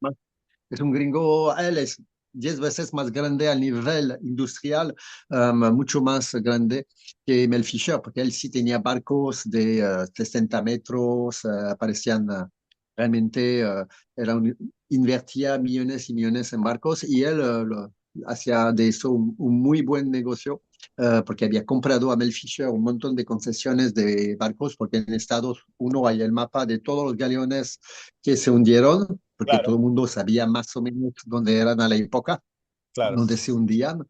un gringo, él es 10 veces más grande a nivel industrial, mucho más grande que Mel Fisher, porque él sí tenía barcos de 60 metros, aparecían realmente, invertía millones y millones en barcos y él hacía de eso un muy buen negocio. Porque había comprado a Mel Fisher un montón de concesiones de barcos, porque en Estados Unidos hay el mapa de todos los galeones que se hundieron, porque claro, todo el mundo sabía más o menos dónde eran a la época, claro. dónde se hundían.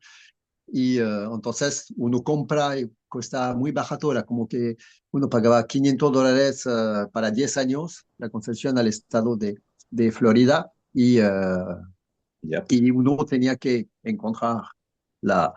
Y entonces uno compra y cuesta muy barato, era como que uno pagaba $500 para 10 años la concesión al estado de Florida Yep. y uno tenía que encontrar la,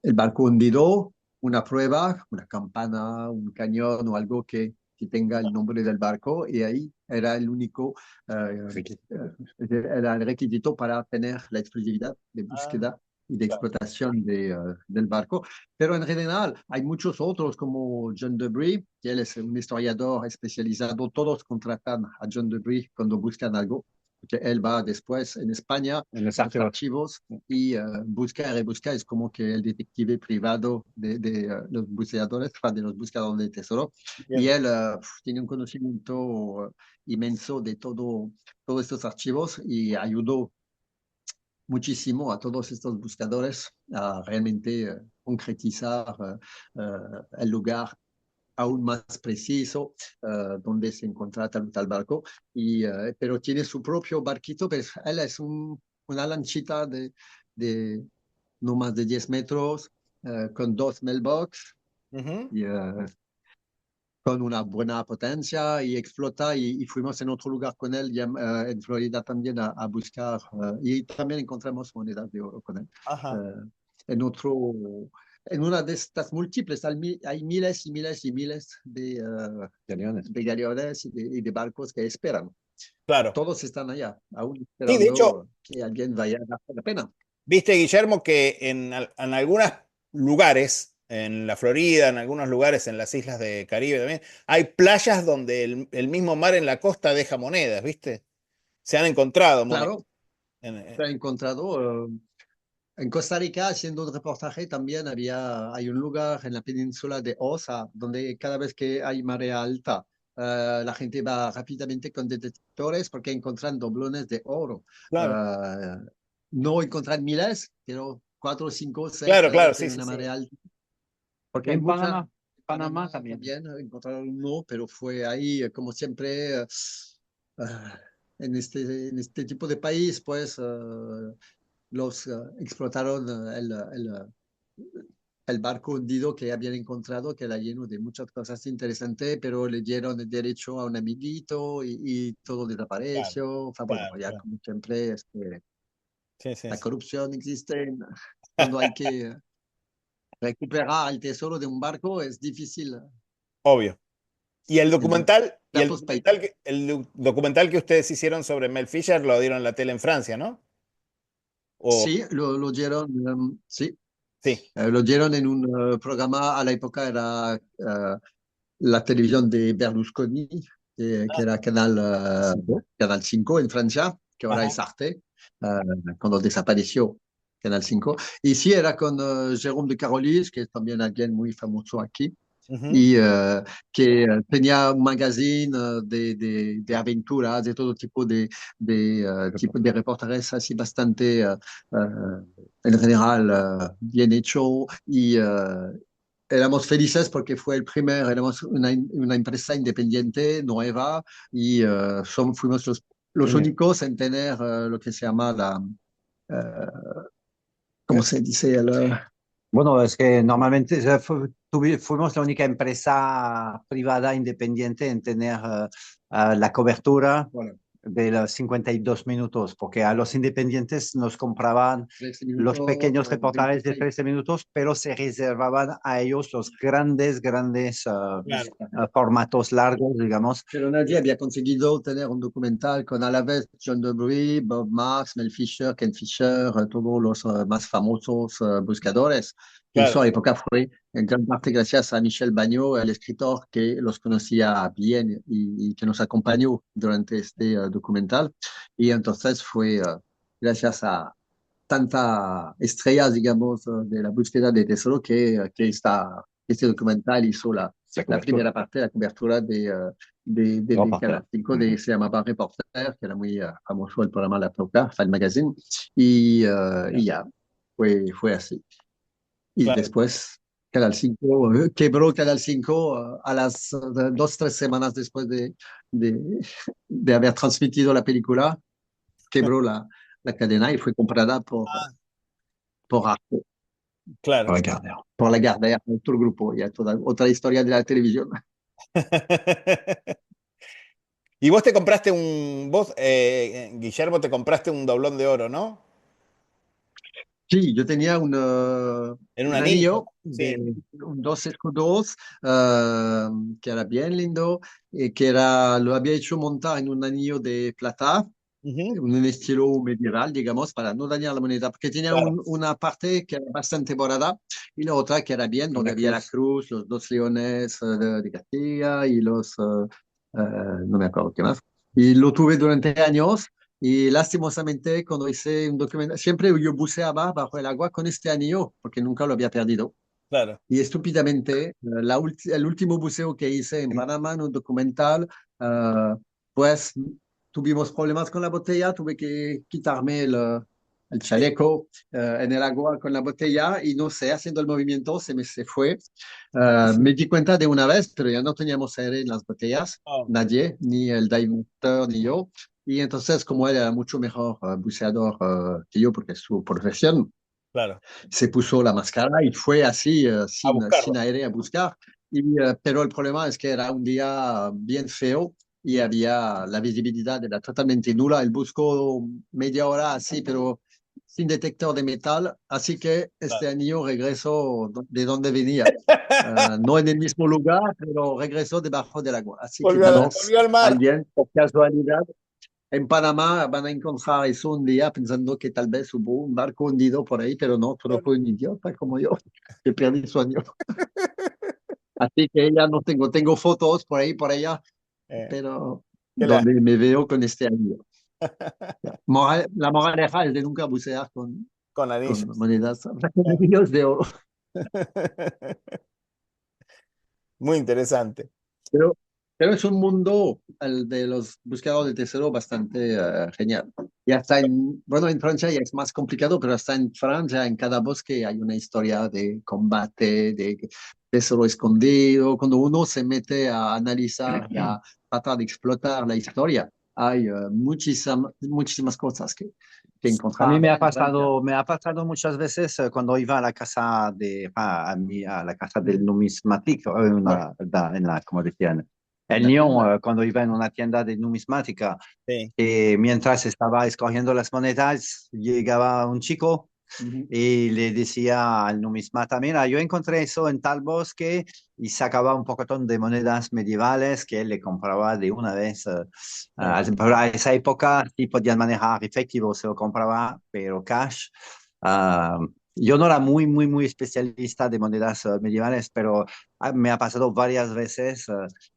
el barco hundido, una prueba, una campana, un cañón o algo que tenga el nombre del barco y ahí era el único, era el requisito para tener la exclusividad de Ah, búsqueda y de claro. explotación del barco. Pero en general hay muchos otros como John Debris, que él es un historiador especializado, todos contratan a John Debris cuando buscan algo, porque él va después en España, En los a los archivos. archivos y busca y rebusca, es como que el detective privado de los buceadores, de los buscadores de tesoro, y Bien. él tiene un conocimiento inmenso de todos estos archivos y ayudó muchísimo a todos estos buscadores a realmente concretizar el lugar aún más preciso donde se encuentra tal barco, pero tiene su propio barquito, pero él es una lanchita de no más de 10 metros, con 2 mailbox Ujú. y con una buena potencia y explota y fuimos en otro lugar con él en Florida también a buscar y también encontramos monedas de oro con él. Ajá. En otro, en una de estas múltiples hay miles y miles y miles de galeones y de barcos que esperan. Claro. Todos están allá, aún Sí, de hecho, esperando que alguien vaya a dar la pena. viste, Guillermo, que en algunos lugares, en la Florida, en algunos lugares en las islas de Caribe también, hay playas donde el mismo mar en la costa deja monedas, ¿viste? Se han encontrado monedas. Claro, En- se ha encontrado. En Costa Rica, haciendo un reportaje, también hay un lugar en la península de Osa, donde cada vez que hay marea alta, la gente va rápidamente con detectores porque encuentran doblones de oro. claro, Eh, no encuentran miles, pero 4, 5, 6 claro, cada claro, vez que sí, hay sí, una sí. marea alta. Porque hay En mucha. Panamá también. Encontraron uno, pero fue ahí, como siempre, en este tipo de país, pues los explotaron el barco hundido que habían encontrado, que era lleno de muchas cosas interesantes, pero le dieron el derecho a un amiguito y todo Claro, desapareció. O sea, bueno, claro, ya claro. como siempre, Sí, sí, la sí. corrupción existe cuando hay que recuperar el tesoro de un barco, es difícil Obvio. Y en ciertos países. documental que ustedes hicieron sobre Mel Fisher lo dieron en la tele en Francia, ¿no? O, Sí, lo dieron, sí, sí. lo dieron en un programa, a la época era la televisión de Berlusconi, que era Canal 5 en Francia, que ahora Ajá. es Arte, cuando desapareció Canal 5. Y sí, era con Jérôme de Carolis, que es también alguien muy famoso aquí, Ujú. y que tenía un magazine de aventuras, de todo tipo tipo de reportajes así bastante, en general, bien hecho y éramos felices porque fue el primer, éramos una empresa independiente, nueva, y fuimos los únicos en tener lo que se llama uh, ¿cómo se dice? Bueno, es que normalmente fuimos la única empresa privada independiente en tener la cobertura Voilà, de los 52 minutos, porque a los independientes nos compraban 13 los minutos, pequeños reportajes de 26. 13 minutos, pero se reservaban a ellos los grandes, grandes Claro, formatos largos, digamos. Pero nadie había conseguido tener un documental con a la vez John Debris, Bob Marks, Mel Fisher, Ken Fisher, todos los más famosos buscadores. Y eso claro, a época fue en gran parte gracias a Michel Bagnot, el escritor que los conocía bien y que nos acompañó durante este documental. Y entonces fue gracias a tanta estrellas, digamos, de la búsqueda de tesoro este documental hizo la primera parte, la cobertura de Canal 5, se llamaba Reporter, que era muy famoso el programa de la época, el magazine, y ya, fue así. Y claro. después Canal 5 quebró Canal 5 a las 2, 3 semanas después de, de haber transmitido la película, quebró la cadena y fue comprada Ah, por Arte, claro. por la Gardea, otro grupo, ya toda otra historia de la televisión. Y vos te compraste Guillermo, te compraste un doblón de oro, ¿no? Sí, yo tenía En un un anillo. anillo Sí. de un 2 que era bien lindo, lo había hecho montar en un anillo de plata, Ujú. un estilo medieval, digamos, para no dañar la moneda, porque tenía Claro, una parte que era bastante morada y la otra que era bien, donde había la cruz, los 2 leones de Castilla y no me acuerdo qué más. Y lo tuve durante años y lastimosamente cuando hice un documental, siempre yo buceaba bajo el agua con este anillo porque nunca lo había perdido. claro, Y estúpidamente, el último buceo que hice en Panamá, en un documental, pues tuvimos problemas con la botella, tuve que quitarme el chaleco en el agua con la botella y no sé, haciendo el movimiento se fue. Me di cuenta de una vez, pero ya no teníamos aire en las botellas, Oh, nadie, ni el dive master ni yo. Y entonces, como él era mucho mejor buceador que yo, porque es su profesión, claro. se puso la máscara y fue así, A sin buscarlo. aire a buscar. Pero el problema es que era un día bien feo y había la visibilidad era totalmente nula. Él buscó media hora así, pero sin detector de metal. Así que este Claro. año regresó de donde venía. No en el mismo lugar, pero regresó debajo del agua. Así que Volvió, vamos, volvió al mar. alguien, por casualidad, en Panamá van a encontrar eso un día pensando que tal vez hubo un barco hundido por ahí, pero no, solo fue un idiota como yo que perdí sueño. Así que ya no tengo fotos por ahí, por allá, Eh, pero qué donde lástima. me veo con este anillo. La moraleja es de nunca bucear Con con anillos. monedas, con anillos de oro. Muy interesante. Pero, pero es un mundo, el de los buscadores de tesoro, bastante genial. Y hasta bueno, en Francia ya es más complicado, pero hasta en Francia, en cada bosque hay una historia de combate, de tesoro escondido. Cuando uno se mete a analizar y a tratar de explotar la historia, hay muchísimas cosas que A mí encontrar en Francia. me ha pasado muchas veces cuando iba a la casa a la casa del numismático, como decían, en La tienda. Lyon, cuando iba en una tienda de numismática, Sí. mientras estaba escogiendo las monedas, llegaba un chico Ujú. y le decía al numismata, mira, yo encontré eso en tal bosque y sacaba un pocotón de monedas medievales que él le compraba de una vez. Pero a esa época sí podían manejar efectivo, se lo compraba, pero cash. ah, yo no era muy especialista de monedas medievales, pero me ha pasado varias veces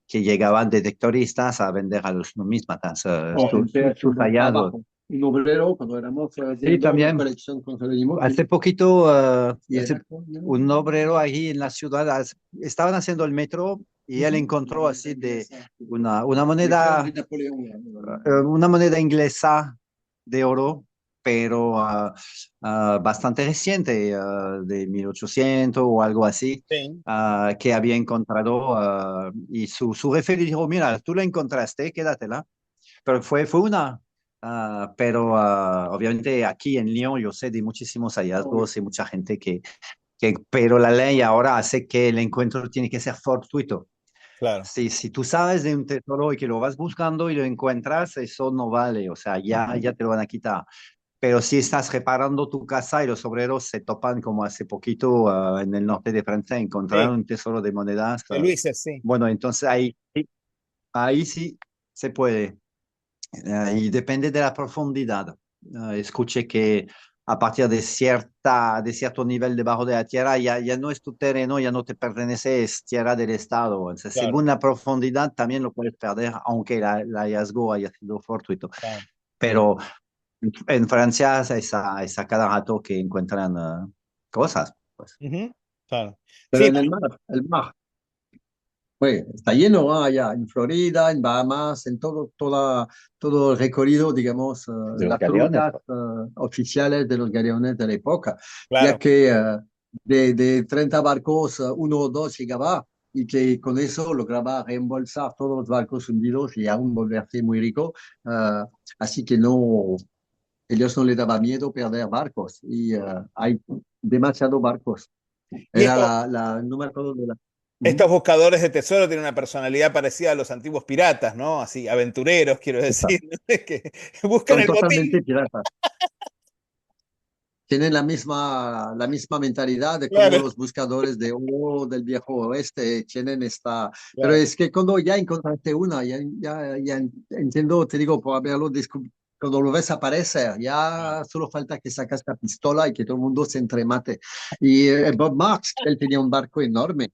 que llegaban detectoristas a vender a los numismatas O gente ha hecho un sus buen hallazgos. trabajo. Un obrero, cuando éramos Sí, haciendo una también. colección con Jerónimo, Hace poquito, y era un obrero ahí en la ciudad, estaban haciendo el metro y él encontró así de una moneda inglesa de oro, pero bastante reciente, de 1800 o algo así, Sí. que había encontrado y su jefe le dijo, mira, tú la encontraste, quédatela. Pero fue una. Pero obviamente aquí en Lyon yo sé de muchísimos hallazgos y mucha gente pero la ley ahora hace que el encuentro tiene que ser fortuito. Claro. Si tú sabes de un tesoro y que lo vas buscando y lo encuentras, eso no vale, o sea, ya te lo van a quitar. Pero si estás reparando tu casa y los obreros se topan como hace poquito en el norte de Francia, Sí. encontraron un tesoro de monedas, De Luises, sí. bueno, entonces ahí sí se puede. Y depende de la profundidad. Escuché que a partir de cierto nivel debajo de la tierra ya no es tu terreno, ya no te pertenece, es tierra del Estado. Entonces, Claro. según la profundidad también lo puedes perder, aunque el hallazgo haya sido fortuito. Claro. Pero en Francia es a cada rato que encuentran cosas. Pues. Ujú. Claro. pero Sí, en el mar, pues, está lleno, ¿no? Allá en Florida, en Bahamas, en todo el recorrido, digamos, De los las galeones. rutas oficiales de los galeones de la época, ya claro. que de 30 barcos, uno o dos llegaba y que con eso lograba reembolsar todos los barcos hundidos y aún volverse muy rico. eh, Así que no, ellos no les daba miedo perder barcos y hay demasiados barcos. Y Era estos, no me acuerdo de la... estos Ujú. buscadores de tesoro tienen una personalidad parecida a los antiguos piratas, ¿no? Así, aventureros, quiero decir, ¿no? Que buscan Son el botín. totalmente piratas. Tienen la misma mentalidad de como Claro, los buscadores de oro del viejo oeste tienen esta... Pero claro, es que cuando ya encontraste una, ya entiendo, te digo, por haberlo descubierto, cuando lo ves aparecer, claro. ya solo falta que sacas la pistola y que todo el mundo se entremate. Y Bob Marks, él tenía un barco enorme,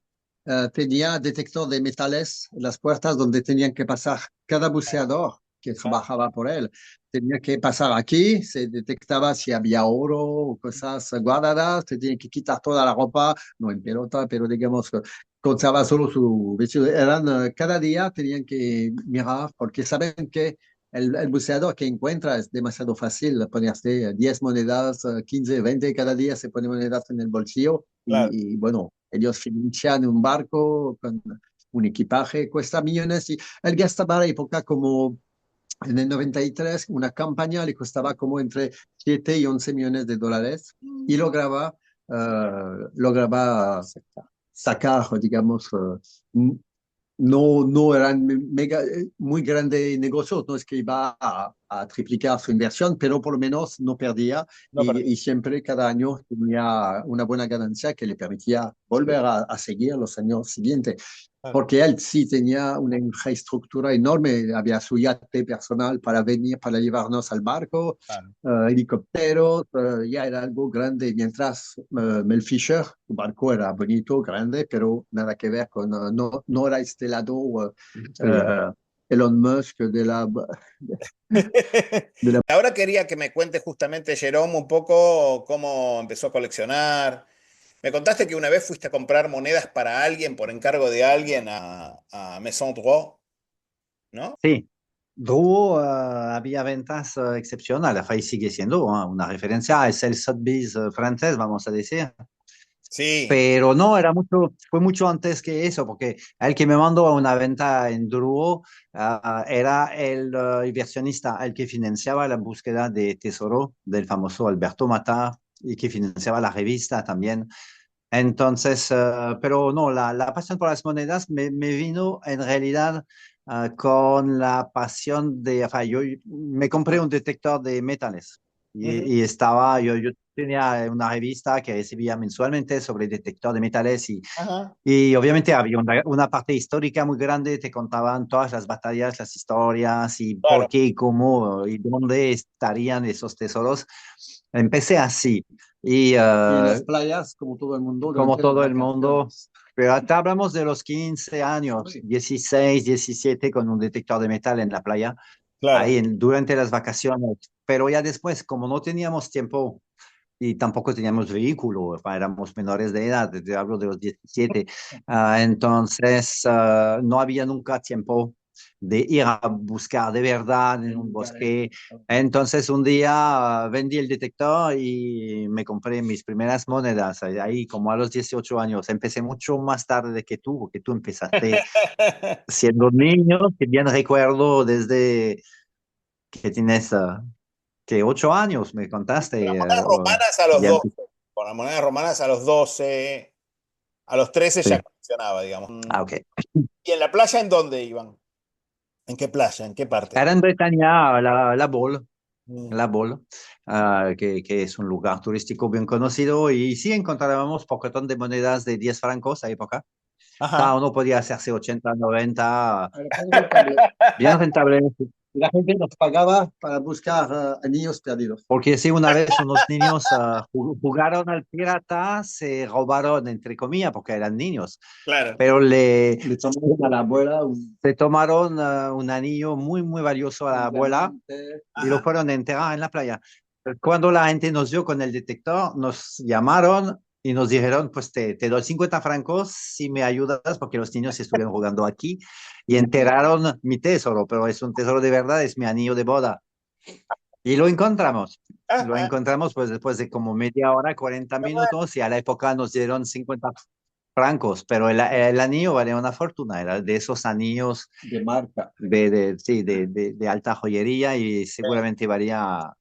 tenía detector de metales en las puertas donde tenían que pasar cada buceador que Claro. trabajaba por él. Tenía que pasar aquí, se detectaba si había oro o cosas guardadas, se tiene que quitar toda la ropa, no en pelota, pero digamos que conserva solo su vestido. Cada día tenían que mirar porque saben que el buceador que encuentra es demasiado fácil ponerse 10 monedas, 15, 20 cada día se pone monedas en el bolsillo Claro. bueno, ellos financian un barco con un equipaje, cuesta millones y él gastaba a la época como en el 93 una campaña le costaba como entre 7 y 11 millones de dólares y lograba sacar, digamos, no eran mega, muy grandes negocios, no es que iba a triplicar su inversión, pero por lo menos no perdía No, pero y siempre cada año tenía una buena ganancia que le permitía volver a seguir los años siguientes. claro, Porque él sí tenía una infraestructura enorme, había su yate personal para venir, para llevarnos al barco, claro. helicópteros, ya era algo grande, mientras Mel Fisher, su barco era bonito, grande, pero nada que ver con, no era este lado uh, Elon Musk de la... Ahora quería que me cuente justamente, Jerome, un poco cómo empezó a coleccionar. Me contaste que una vez fuiste a comprar monedas para alguien por encargo de alguien a Maison Drouot, ¿no? Sí, Drouot había ventas excepcionales, ahí sigue siendo una referencia, es el Sotheby's francés, vamos a decir. Sí. Pero no, fue mucho antes que eso, porque el que me mandó a una venta en Drouot era el inversionista, el que financiaba la búsqueda de tesoro del famoso Alberto Mata y que financiaba la revista también. Entonces, pero no, la pasión por las monedas me vino en realidad con la pasión de, o sea, yo me compré un detector de metales Ujú. y yo tenía una revista que recibía mensualmente sobre detector de metales Ajá. y obviamente había una parte histórica muy grande, te contaban todas las batallas, las historias y por Claro. qué y cómo y dónde estarían esos tesoros. Empecé así. Y Y en las playas, como todo el mundo, como durante las todo el mundo, vacaciones. pero acá hablamos de los 15 años, 16, 17 con un detector de metal en la playa, Claro. durante las vacaciones. Pero ya después, como no teníamos tiempo y tampoco teníamos vehículo, éramos menores de edad, te hablo de los 17, entonces no había nunca tiempo de ir a buscar de verdad en un bosque. Entonces un día vendí el detector y me compré mis primeras monedas, ahí como a los 18 años. Empecé mucho más tarde que tú, porque tú empezaste siendo niño, que bien recuerdo desde que tienes que 8 años, me Las contaste. monedas romanas a los Ya 12. Con las monedas romanas a los 12. A los 13 ya sí. coleccionaba, digamos. Ok. ¿Y en la playa en dónde iban? ¿En qué playa? ¿En qué parte? Era en Bretaña, la Baule, Mm. la Baule, que es un lugar turístico bien conocido y sí encontrábamos pocotón de monedas de 10 francos a época. Cada Ajá. uno podía hacerse 80, 90, Era muy rentable. bien rentable. Y la gente nos pagaba para buscar anillos perdidos. Porque si una vez unos niños jugaron al pirata, se robaron, entre comillas, porque eran niños, Claro. pero Le tomaron a la abuela se tomaron un anillo muy, muy valioso a la un abuela diamante. y lo Ajá. fueron a enterrar en la playa. Cuando la gente nos vio con el detector, nos llamaron y nos dijeron, pues te doy 50 francos si me ayudas, porque los niños estuvieron jugando aquí y enterraron mi tesoro, pero es un tesoro de verdad, es mi anillo de boda. Y lo encontramos. Lo Ajá. encontramos pues después de como media hora, 40 minutos, y a la época nos dieron 50 francos, pero el anillo valía una fortuna, era de esos anillos De marca. sí, de alta joyería y seguramente valía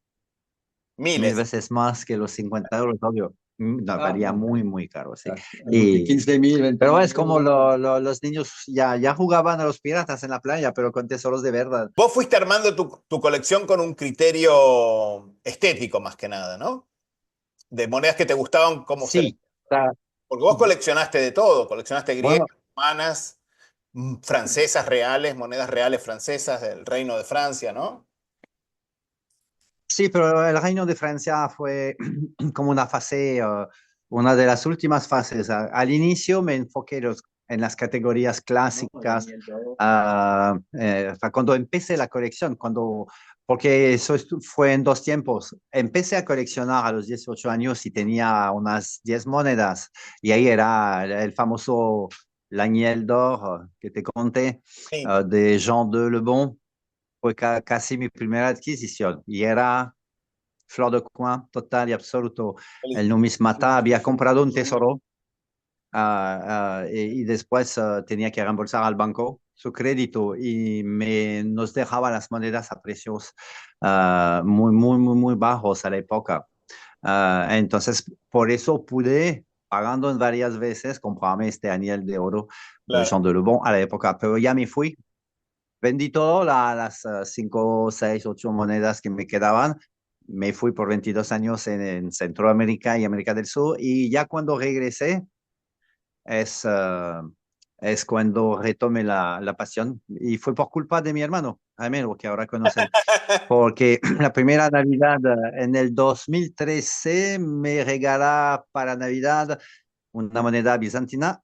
mil Miles. veces más que los 50 euros, obvio. No, Ah, valía no, muy, muy caro, sí. algo de 15.000, Pero 20.000 es como euros. los niños ya jugaban a los piratas en la playa, pero con tesoros de verdad. Vos fuiste armando tu colección con un criterio estético más que nada, ¿no? De monedas que te gustaban cómo se ven. Sí, está- Porque vos coleccionaste de todo, coleccionaste Bueno, griegas, romanas, francesas reales, monedas reales francesas del Reino de Francia, ¿no? sí, pero el Reino de Francia fue como una fase, una de las últimas fases. Al inicio me enfoqué en las categorías clásicas, cuando empecé la colección, porque eso fue en dos tiempos. Empecé a coleccionar a los 18 años y tenía unas 10 monedas, y ahí era el famoso L'Agnel d'Or que te conté, Sí. de Jean de Le Bon. fue casi mi primera adquisición y era flor de coin total y absoluto. El numismata había comprado un tesoro y después tenía que reembolsar al banco su crédito y nos dejaba las monedas a precios muy bajos a la época. Entonces, por eso pude, pagando en varias veces, comprarme este anillo de oro de Claro. Jean de Lebon a la época, pero ya me fui. Vendí todo, las 5, 6, 8 monedas que me quedaban. Me fui por 22 años en Centroamérica y América del Sur y ya cuando regresé, es, uh, es cuando retomé la pasión y fue por culpa de mi hermano, Jaime, lo que ahora conocen, porque la primera Navidad en el 2013 me regala para Navidad una moneda bizantina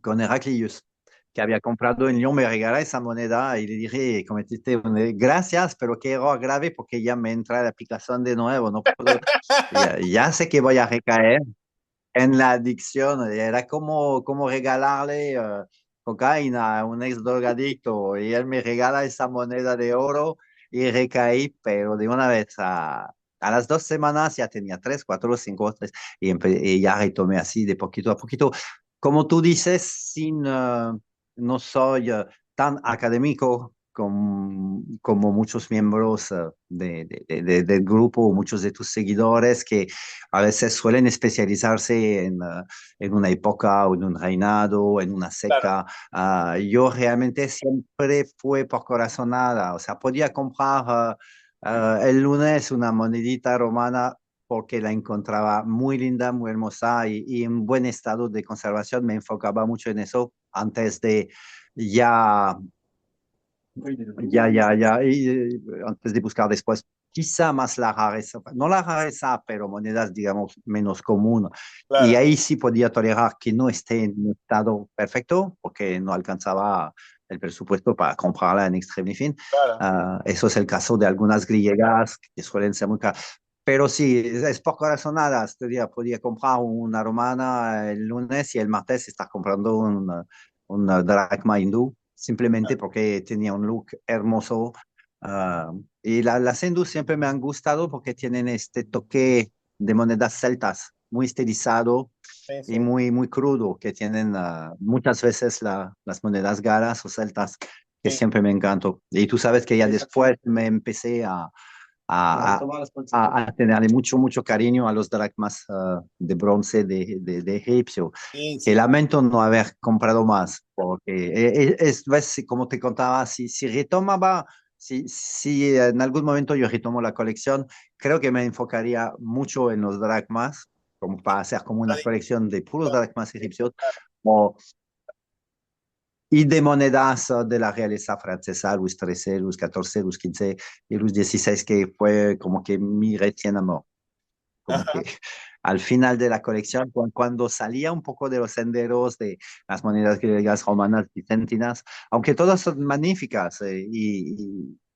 con Heraclius que había comprado en Lyon, me regala esa moneda y le dije, cometiste gracias, pero qué error grave porque ya me entra la aplicación de nuevo, no puedo, ya sé que voy a recaer en la adicción. Era como regalarle cocaína a un ex drogadicto y él me regala esa moneda de oro y recaí, pero de una vez a las 2 semanas ya tenía 3, 4, 5, 3 y ya retomé así de poquito a poquito. Como tú dices, no soy tan académico como muchos miembros del grupo, muchos de tus seguidores que a veces suelen especializarse en una época o en un reinado, en una Claro. seca. Yo realmente siempre fue por corazonada, o sea, podía comprar el lunes una monedita romana porque la encontraba muy linda, muy hermosa y en buen estado de conservación. Me enfocaba mucho en eso antes de ya antes de buscar después, quizá más la rareza, no la rareza, pero monedas, digamos, menos común. Y Claro. ahí sí podía tolerar que no esté en estado perfecto, porque no alcanzaba el presupuesto para comprarla en extreme fin. Claro. Eso es el caso de algunas griegas que suelen ser muy caras. Pero sí, es por corazonadas. Este día podía comprar una romana el lunes y el martes estar comprando una dracma hindú simplemente porque tenía un look hermoso. Y las hindús siempre me han gustado porque tienen este toque de monedas celtas, muy estilizado Sí, y sí. muy crudo, que tienen muchas veces las monedas galas o celtas, que Sí. siempre me encantó. Y tú sabes que ya después me empecé a, a tenerle mucho cariño a los dracmas de bronce de egipcio Sí, que sí. lamento no haber comprado más, porque ves, como te contaba, si retomaba, si en algún momento yo retomo la colección, creo que me enfocaría mucho en los dracmas, como para hacer como una colección de puros dracmas egipcios, o, y de monedas de la realeza francesa, Luis XIII, Luis XIV, Luis XV y Luis XVI, que fue como que mi recién amor como que Ajá. al final de la colección, cuando salía un poco de los senderos de las monedas griegas, romanas, bizantinas, aunque todas son magníficas,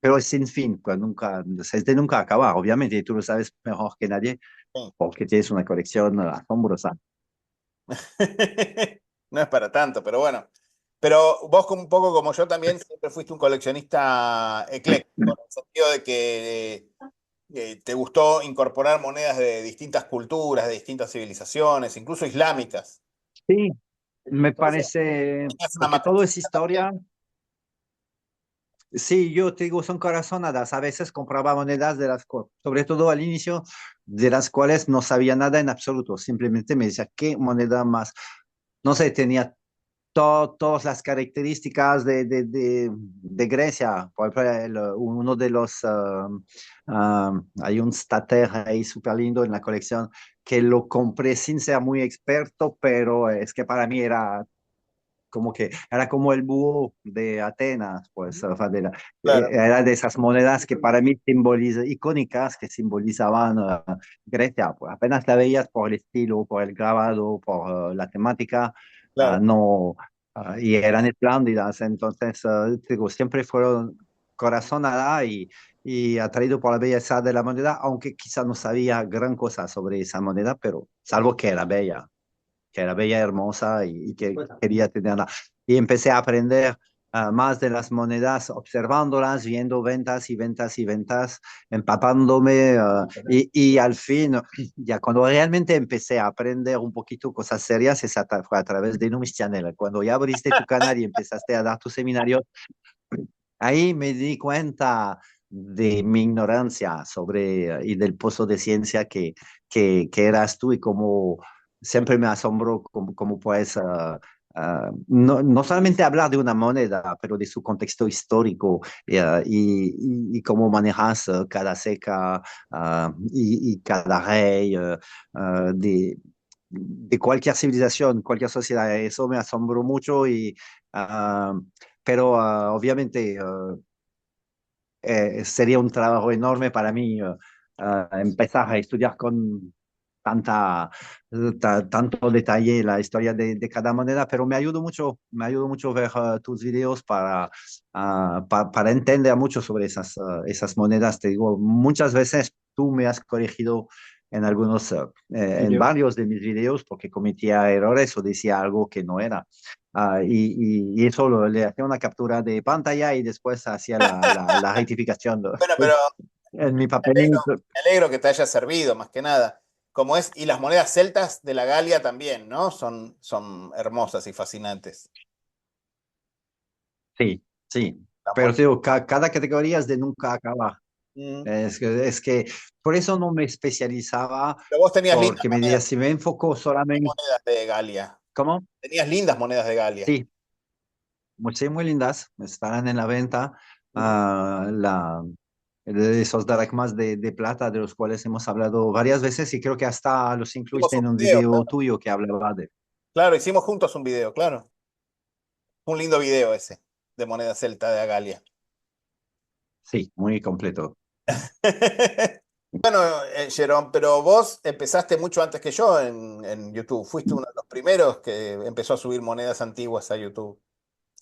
pero es sin fin, pues nunca, es de nunca acabar, obviamente, y tú lo sabes mejor que nadie, Sí. porque tienes una colección asombrosa. No es para tanto, pero bueno. Pero vos, como un poco como yo también, siempre fuiste un coleccionista ecléctico, en el sentido de que te gustó incorporar monedas de distintas culturas, de distintas civilizaciones, incluso islámicas. Sí, me parece, Tenías una porque todo es matrícula también. historia. Sí, yo te digo, son corazonadas. A veces compraba monedas sobre todo al inicio, de las cuales no sabía nada en absoluto. Simplemente me decía, ¿qué moneda más? No sé, tenía todas las características de Grecia. Por ejemplo, uno de los, hay un stater ahí súper lindo en la colección que lo compré sin ser muy experto, pero es que para mí era como el búho de Atenas, pues, o sea, Claro, era de esas monedas que para mí icónicas, que simbolizaban Grecia, pues apenas la veías por el estilo, por el grabado, por la temática, claro. no, y eran espléndidas, entonces, digo, siempre fueron corazonada y atraído por la belleza de la moneda, aunque quizá no sabía gran cosa sobre esa moneda, pero salvo que era bella, hermosa y que quería tenerla. Y empecé a aprender más de las monedas, observándolas, viendo ventas y ventas y ventas, empapándome y al fin, ya cuando realmente empecé a aprender un poquito cosas serias, fue a través de Numis Channel. Cuando ya abriste tu canal y empezaste a dar tus seminarios, ahí me di cuenta de mi ignorancia sobre y del pozo de ciencia que eras tú y cómo siempre me asombró cómo puedes no solamente hablar de una moneda, pero de su contexto histórico y cómo manejas cada seca y cada rey de cualquier civilización, cualquier sociedad. Eso me asombró mucho pero obviamente sería un trabajo enorme para mí empezar a estudiar con tanto detalle la historia de cada moneda, pero me ayudó mucho ver tus videos para entender mucho sobre esas monedas. Te digo, muchas veces tú me has corregido en varios de mis videos porque cometía errores o decía algo que no era. Y eso le hacía una captura de pantalla y después hacía la rectificación Bueno, pero en mi me alegro, papel. me alegro que te haya servido, más que nada. Como es, y las monedas celtas de la Galia también, ¿no? Son hermosas y fascinantes. Sí, sí, Las pero mon- te digo, cada categoría es de nunca acabar. Mm. Es que por eso no me especializaba, Pero vos tenías lindas porque me decía, si me enfoco solamente, monedas de Galia. ¿cómo? Tenías lindas monedas de Galia. Sí, sí, muy lindas, estarán en la venta. Mm. De esos dracmas de plata de los cuales hemos hablado varias veces y creo que hasta los Hicimos incluiste un en un video, video claro. tuyo que hablaba de. Claro, hicimos juntos un video, claro. Un lindo video ese, de moneda celta de Galia. Sí, muy completo. Bueno, Jerón, pero vos empezaste mucho antes que yo en YouTube. Fuiste uno de los primeros que empezó a subir monedas antiguas a YouTube.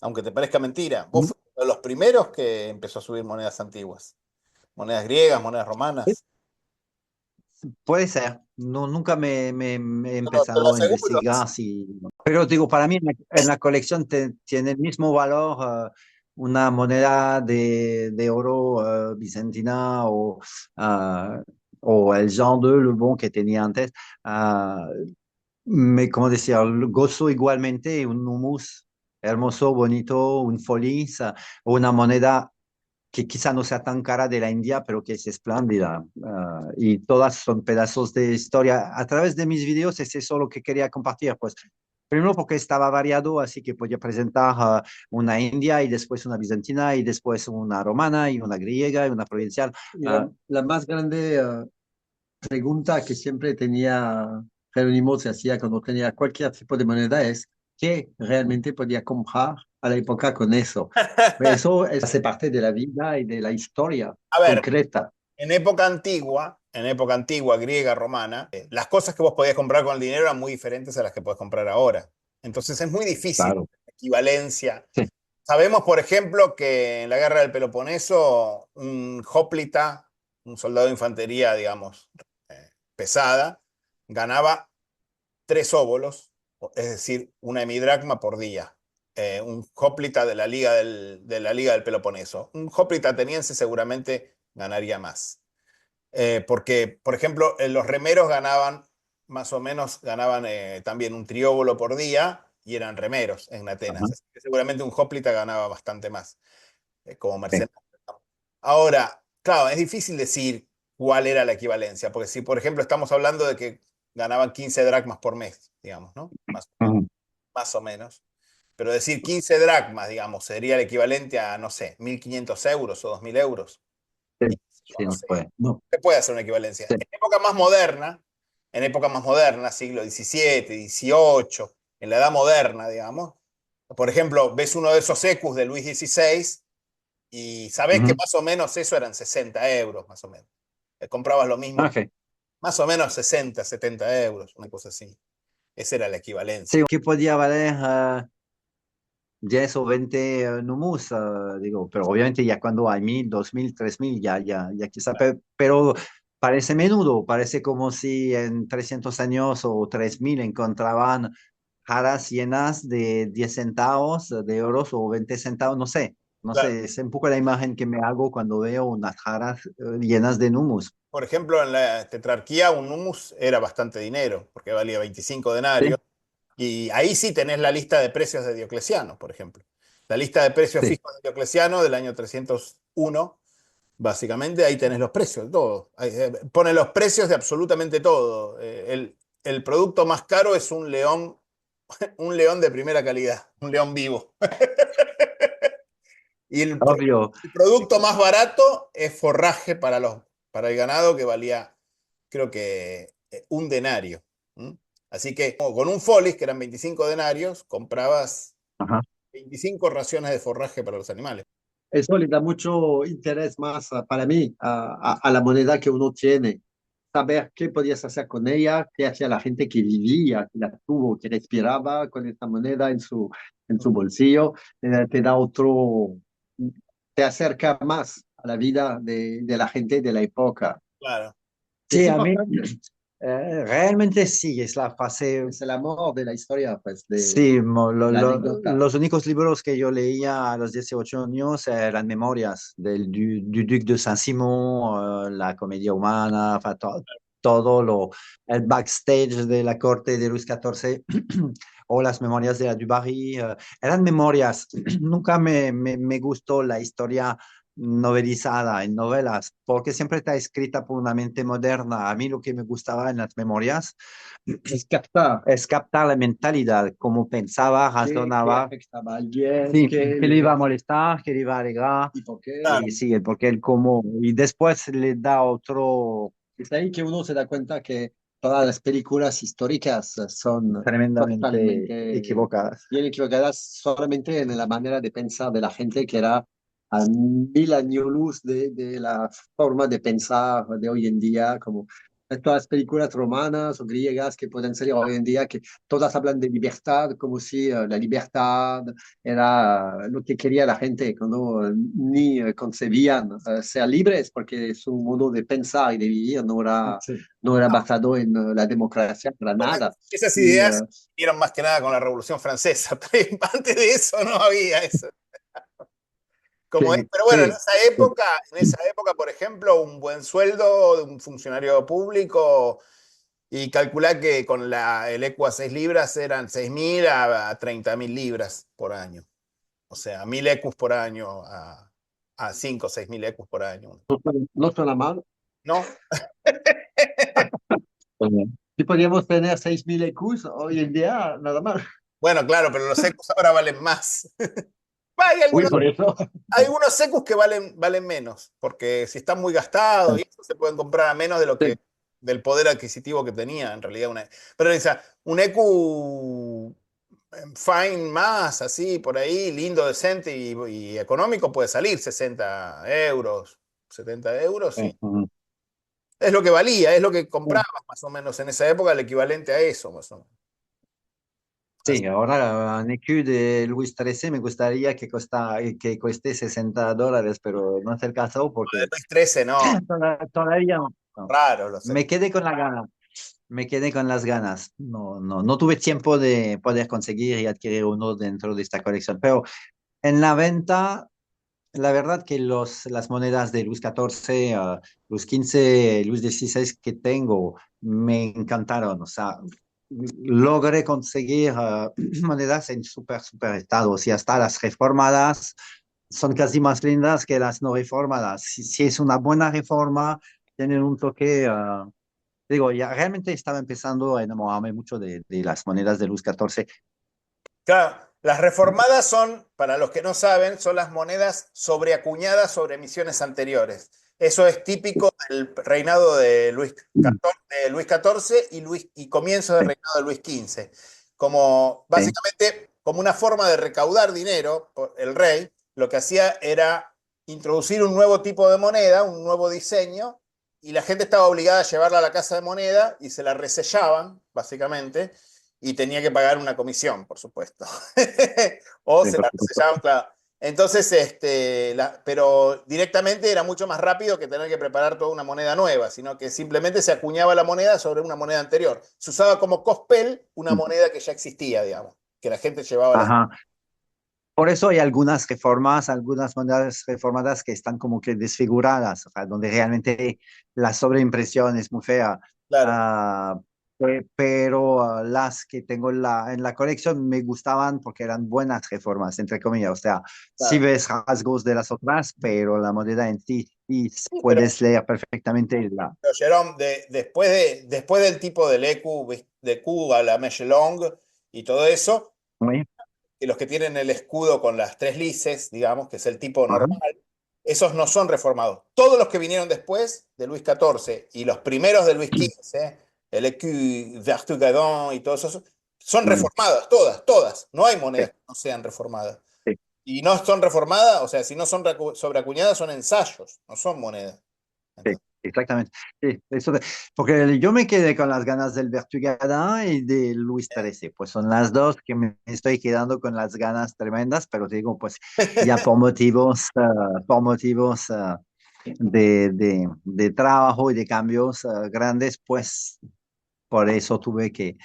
Aunque te parezca mentira, vos Mm, fuiste uno de los primeros que empezó a subir monedas antiguas. Monedas griegas, monedas romanas. puede ser, no, nunca me he Te lo empezado a aseguro. investigar si. Pero digo, para mí en la colección tiene el mismo valor una moneda de oro bizantina o el Jean de Le Bon que tenía antes. ah, como decía, gozo igualmente un hummus hermoso, bonito, un folies, una moneda que quizá no sea tan cara de la India, pero que es espléndida. Y todas son pedazos de historia. A través de mis videos es eso lo que quería compartir. Pues primero porque estaba variado, así que podía presentar una india y después una bizantina y después una romana y una griega y una provincial. Y la más grande pregunta que siempre tenía Jerónimo se hacía cuando tenía cualquier tipo de moneda es ¿qué realmente podía comprar a la época con eso? Eso hace parte de la vida y de la historia A ver, concreta. en época antigua, griega, romana, las cosas que vos podías comprar con el dinero eran muy diferentes a las que podés comprar ahora. Entonces es muy difícil Claro. la equivalencia. Sí. Sabemos, por ejemplo, que en la guerra del Peloponeso, un hoplita, un soldado de infantería, digamos, pesada, ganaba 3 óbolos, es decir, una hemidracma por día. Un hoplita de la Liga del Peloponeso. Un hoplita ateniense seguramente ganaría más. Porque, por ejemplo, los remeros ganaban, más o menos, ganaban también un trióbolo por día y eran remeros en Ajá. Atenas. Así que seguramente un hoplita ganaba bastante más como Sí. mercenario. Ahora, claro, es difícil decir cuál era la equivalencia, porque si, por ejemplo, estamos hablando de que ganaban 15 dracmas por mes, digamos, ¿no? Ujú. Más o menos. Pero decir 15 dracmas, digamos, sería el equivalente a, no sé, 1.500 euros o 2.000 euros. Sí, Y yo sí, no no sé, puede. No. se puede hacer una equivalencia. Sí. En época más moderna, siglo XVII, XVIII, en la Edad Moderna, digamos, por ejemplo, ves uno de esos ecus de Luis XVI y sabés que Ujú. más o menos eso eran 60 euros, más o menos. Comprabas lo mismo, Ok. más o menos 60, 70 euros, una cosa así. Esa era la equivalencia. Sí, que podía valer 10 o 20 numus, digo, pero obviamente ya cuando hay 1000, 2000, 3000, ya quizá, pero parece menudo, parece como si en 300 años o 3000 encontraban jarras llenas de 10 centavos de euros o 20 centavos, no sé. No Claro. sé, es un poco la imagen que me hago cuando veo unas jarras llenas de hummus. Por ejemplo, en la tetrarquía un hummus era bastante dinero, porque valía 25 Sí, denarios. Y ahí sí tenés la lista de precios de Diocleciano, por ejemplo. La lista de precios sí. fijos de Diocleciano del año 301, básicamente ahí tenés los precios de todo. Ahí, pone los precios de absolutamente todo. El producto más caro es un león de primera calidad, un león vivo. Y Obvio. el producto más barato es forraje para el ganado, que valía, creo que, un denario. ¿Mm? Así que con un folis, que eran 25 denarios, comprabas Ajá. 25 raciones de forraje para los animales. Eso le da mucho interés más para mí a la moneda que uno tiene. Saber qué podías hacer con ella, qué hacía la gente que vivía, que la tuvo, que respiraba con esta moneda en su bolsillo, te da otro, te acerca más a la vida de la gente de la época. Claro. Es Sí, a mí importante, realmente sí, es la fase. es el amor de la historia, pues, de Sí, la anécdota. los únicos libros que yo leía a los 18 años eran memorias du Duc de Saint-Simon, la comedia humana, enfin, todo el backstage de la corte de Luis XIV o las memorias de la du Barry. Eran memorias. Nunca me gustó la historia novelizada en novelas, porque siempre está escrita por una mente moderna. A mí lo que me gustaba en las memorias Es captar es captar la mentalidad, cómo pensaba, qué razonaba, afectaba a alguien, sí, qué qué le iba a molestar, qué le iba a alegrar, y por qué. Claro. y sí, el por qué, el cómo, y después le da otro Es ahí que uno se da cuenta que todas las películas históricas son tremendamente totalmente equivocadas. bien equivocadas solamente en la manera de pensar de la gente que era a 1000 años luz de la forma de pensar de hoy en día, como todas las películas romanas o griegas que pueden salir hoy en día, que todas hablan de libertad, como si la libertad era lo que quería la gente, cuando ni concebían ser libres, porque su modo de pensar y de vivir Sí. no era basado en la democracia para Bueno, nada. esas Y, ideas vinieron más que nada con la Revolución Francesa. Antes de eso no había eso. Como es, Sí, pero bueno, sí, en esa época, por ejemplo, un buen sueldo de un funcionario público, y calculá que con el ecu a 6 libras eran 6.000 a 30.000 libras por año. O sea, 1.000 ecus por año a 5 o 6.000 ecus por año. no suena mal. ¿No? Si podíamos tener 6000 EQs hoy en día, nada más. Bueno, claro, pero los ecus ahora valen más. Hay Uy, algunos, por eso. hay algunos ecus que valen menos, porque si están muy gastados y eso se pueden comprar a menos de lo que, del poder adquisitivo que tenía en realidad pero esa, un EQ fine más, así, por ahí, lindo, decente y económico, puede salir 60 euros, 70 euros, sí. sí. Es lo que valía, es lo que comprabas más o menos en esa época, el equivalente a eso, más o menos. Así, Sí, ahora un EQ de Luis XIII me gustaría que cueste $60, pero no es el caso porque después 13, no, todavía no. No. raro los Me ecus. quedé con la gana. Me quedé con las ganas. No tuve tiempo de poder conseguir y adquirir uno dentro de esta colección. Pero en la venta, la verdad que las monedas de Luis XIV, Luis XV, Luis XVI que tengo me encantaron. O sea, logré conseguir monedas en súper estados y hasta las reformadas son casi más lindas que las no reformadas. Si es una buena reforma, tienen un toque. Digo, ya realmente estaba empezando a enamorarme mucho de las monedas de Luis XIV. Claro, las reformadas son, para los que no saben, son las monedas sobreacuñadas sobre emisiones anteriores. Eso es típico del reinado de Luis XIV y comienzos del Sí, reinado de Luis XV. Como sí, básicamente como una forma de recaudar dinero, el rey lo que hacía era introducir un nuevo tipo de moneda, un nuevo diseño, y la gente estaba obligada a llevarla a la casa de moneda y se la resellaban, básicamente, y tenía que pagar una comisión, por supuesto. O sí, se por la supuesto. resellaban, claro. Entonces, pero directamente era mucho más rápido que tener que preparar toda una moneda nueva, sino que simplemente se acuñaba la moneda sobre una moneda anterior. Se usaba como cospel una moneda que ya existía, digamos, que la gente llevaba a las... Ajá. Por eso hay algunas reformas, algunas monedas reformadas que están como que desfiguradas, o sea, donde realmente la sobreimpresión es muy fea. Claro, Ah, pero las que tengo en la colección me gustaban porque eran buenas reformas, entre comillas. O sea, sí claro. ves rasgos de las otras, pero la moneda en sí Sí, puedes leer perfectamente la... pero Jerome, después del tipo del EQ, de Q a la Mechelong y todo eso, ¿Sí? que los que tienen el escudo con las tres lices, digamos, que es el tipo Ajá. normal, esos no son reformados. Todos los que vinieron después de Luis XIV y los primeros de Luis XV, el EQ, Vertugadon y todos esos, son Mm, reformadas, todas, todas. No hay sí, monedas que no sean reformadas. sí. Y no son reformadas, o sea, si no son sobreacuñadas, son ensayos, no son monedas. Sí, ¿Entendés? exactamente. Sí, porque yo me quedé con las ganas del Bertugada y de Luis XIII. Pues son las dos que me estoy quedando con las ganas tremendas, pero te digo, pues ya por motivos de trabajo y de cambios grandes, pues por eso tuve que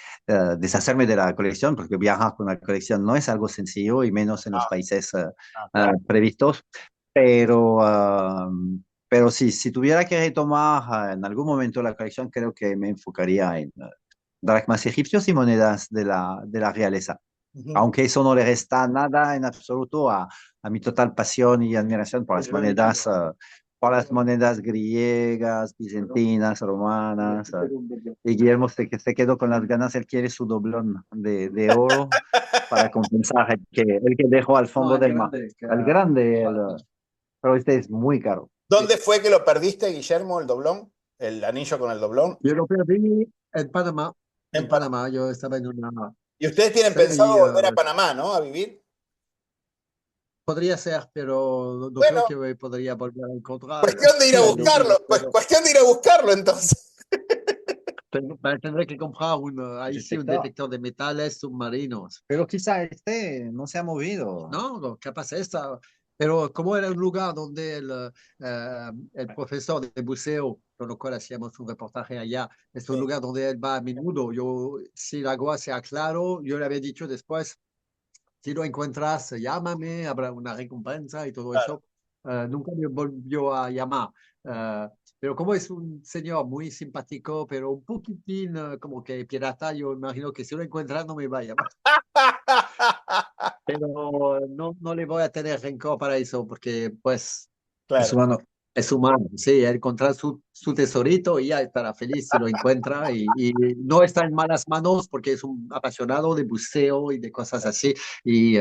deshacerme de la colección, porque viajar con la colección no es algo sencillo y menos en los Ah, países claro. previstos. Pero, pero sí, si tuviera que retomar en algún momento la colección, creo que me enfocaría en dracmas egipcios y monedas de la realeza. Ujú. Aunque eso no le resta nada en absoluto a mi total pasión y admiración por las monedas griegas, bizantinas, romanas. Y Guillermo se quedó con las ganas, él quiere su doblón de oro para compensar el que dejó al No, fondo del mar. El grande, pero este es muy caro. ¿Dónde fue que lo perdiste, Guillermo, el doblón? El anillo con el doblón. Yo lo perdí en Panamá. En En Panamá. Panamá, yo estaba en una... Y ustedes tienen Sí, pensado volver a Panamá, ¿no? A vivir. podría ser, pero no, no creo Bueno, que me podría volver a encontrar. cuestión de ir a buscarlo. Pues Pero cuestión de ir a buscarlo entonces. tendré que comprar ahí sí un Detector. detector de metales submarinos. Pero quizá este no se ha movido. No, no, capaz esta. Pero como era un lugar donde el profesor de buceo, con lo cual hacíamos un reportaje allá, es un Sí, lugar donde él va a menudo. Yo, si el agua se aclaró, yo le había dicho después, si lo encuentras, llámame, habrá una recompensa y todo claro. eso. Nunca me volvió a llamar. Eh, pero como es un señor muy simpático, pero un poquitín como que pirata, yo imagino que si lo encuentras no me va a llamar. Pero no, no le voy a tener rencor para eso, porque pues es Claro. humano. Es humano, sí, él encontrar su tesorito y ya estará feliz si lo encuentra y no está en malas manos porque es un apasionado de buceo y de cosas así y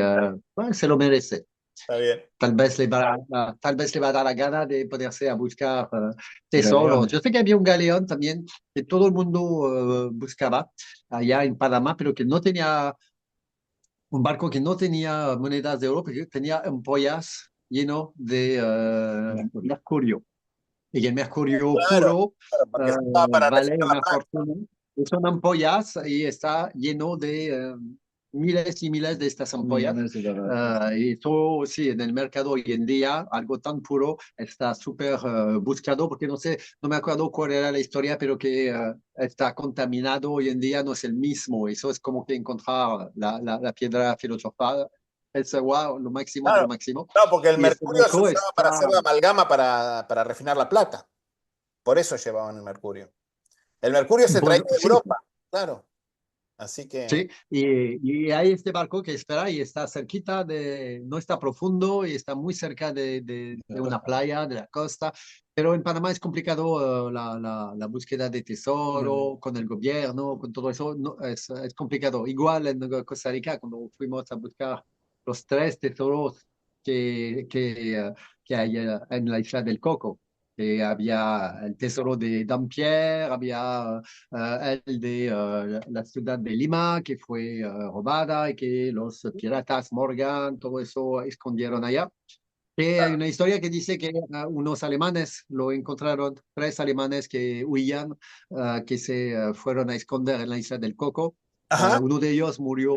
bueno, se lo merece. Está bien. Tal vez le va a dar la gana de ponerse a buscar tesoros. Galeones. Yo sé que había un galeón también que todo el mundo buscaba allá en Panamá, pero que no tenía un barco que no tenía monedas de oro, porque tenía ampollas lleno de mercurio. Y el mercurio Claro, puro claro, porque estaba para vale refinar la una plata. fortuna. Y son ampollas y está lleno de miles y miles de estas ampollas. Y todo, sí, en el mercado hoy en día, algo tan puro está súper buscado, porque no sé, no me acuerdo cuál era la historia, pero que está contaminado hoy en día, no es el mismo. Eso es como que encontrar la piedra filosofal. Es wow, lo máximo de lo Claro. máximo. No, porque el Y este mercurio se barco usaba para está... hacer la amalgama para refinar la plata. Por eso llevaban el mercurio. El mercurio se traía Bueno, de sí, Europa, claro. Así que, sí, y hay este barco que espera y está cerquita no está profundo y está muy cerca de una playa, de la costa, pero en Panamá es complicado la búsqueda de tesoro con el gobierno, con todo eso, no, es complicado. Igual en Costa Rica, cuando fuimos a buscar los tres tesoros que hay en la isla del Coco. Había el tesoro de Dampier, había el de la ciudad de Lima, que fue robada y que los piratas Morgan, todo eso escondieron allá. Que hay una historia que dice que unos alemanes lo encontraron, tres alemanes que huían, que se fueron a esconder en la isla del Coco. ajá, Uno de ellos murió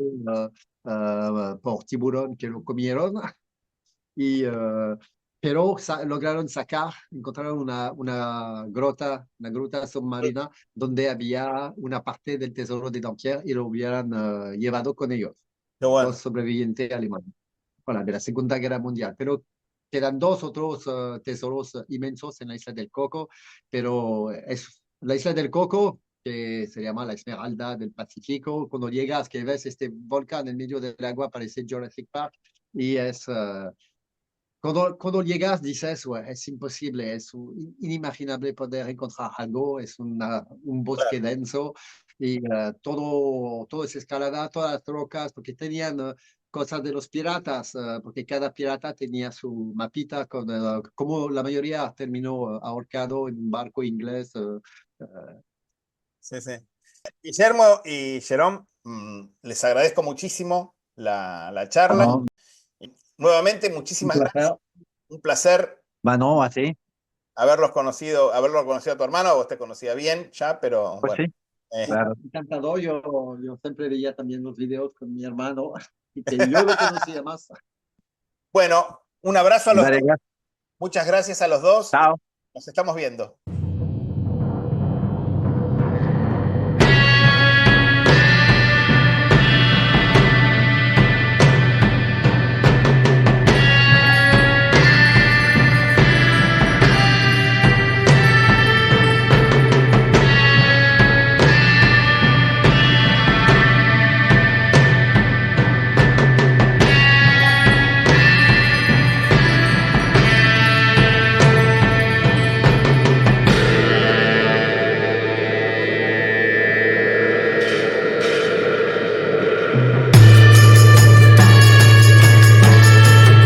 por tiburón que lo comieron y, pero lograron encontraron una gruta submarina donde había una parte del tesoro de Dampierre y lo hubieran llevado con ellos, Qué bueno. dos sobrevivientes alemanes, bueno, de la Segunda Guerra Mundial. Pero quedan dos otros tesoros inmensos en la Isla del Coco, pero es la Isla del Coco, que se llama la Esmeralda del Pacífico. Cuando llegas, que ves este volcán en medio del agua, parece Jurassic Park, y cuando llegas dices, es imposible, es inimaginable poder encontrar algo, es un bosque denso y todo es escalada, todas las rocas, porque tenían cosas de los piratas, porque cada pirata tenía su mapita, como la mayoría terminó ahorcado en un barco inglés. Sí, sí. Guillermo y Jerome, les agradezco muchísimo la charla. No, Nuevamente, Un muchísimas placer. gracias. Un placer no, así, haberlo conocido a tu hermano. Vos te conocía bien ya, pero pues bueno. sí, claro. Encantado, yo siempre veía también los videos con mi hermano, y que yo lo conocía más. Bueno, un abrazo a los Vale, dos. Muchas gracias a los dos. chao. Nos estamos viendo.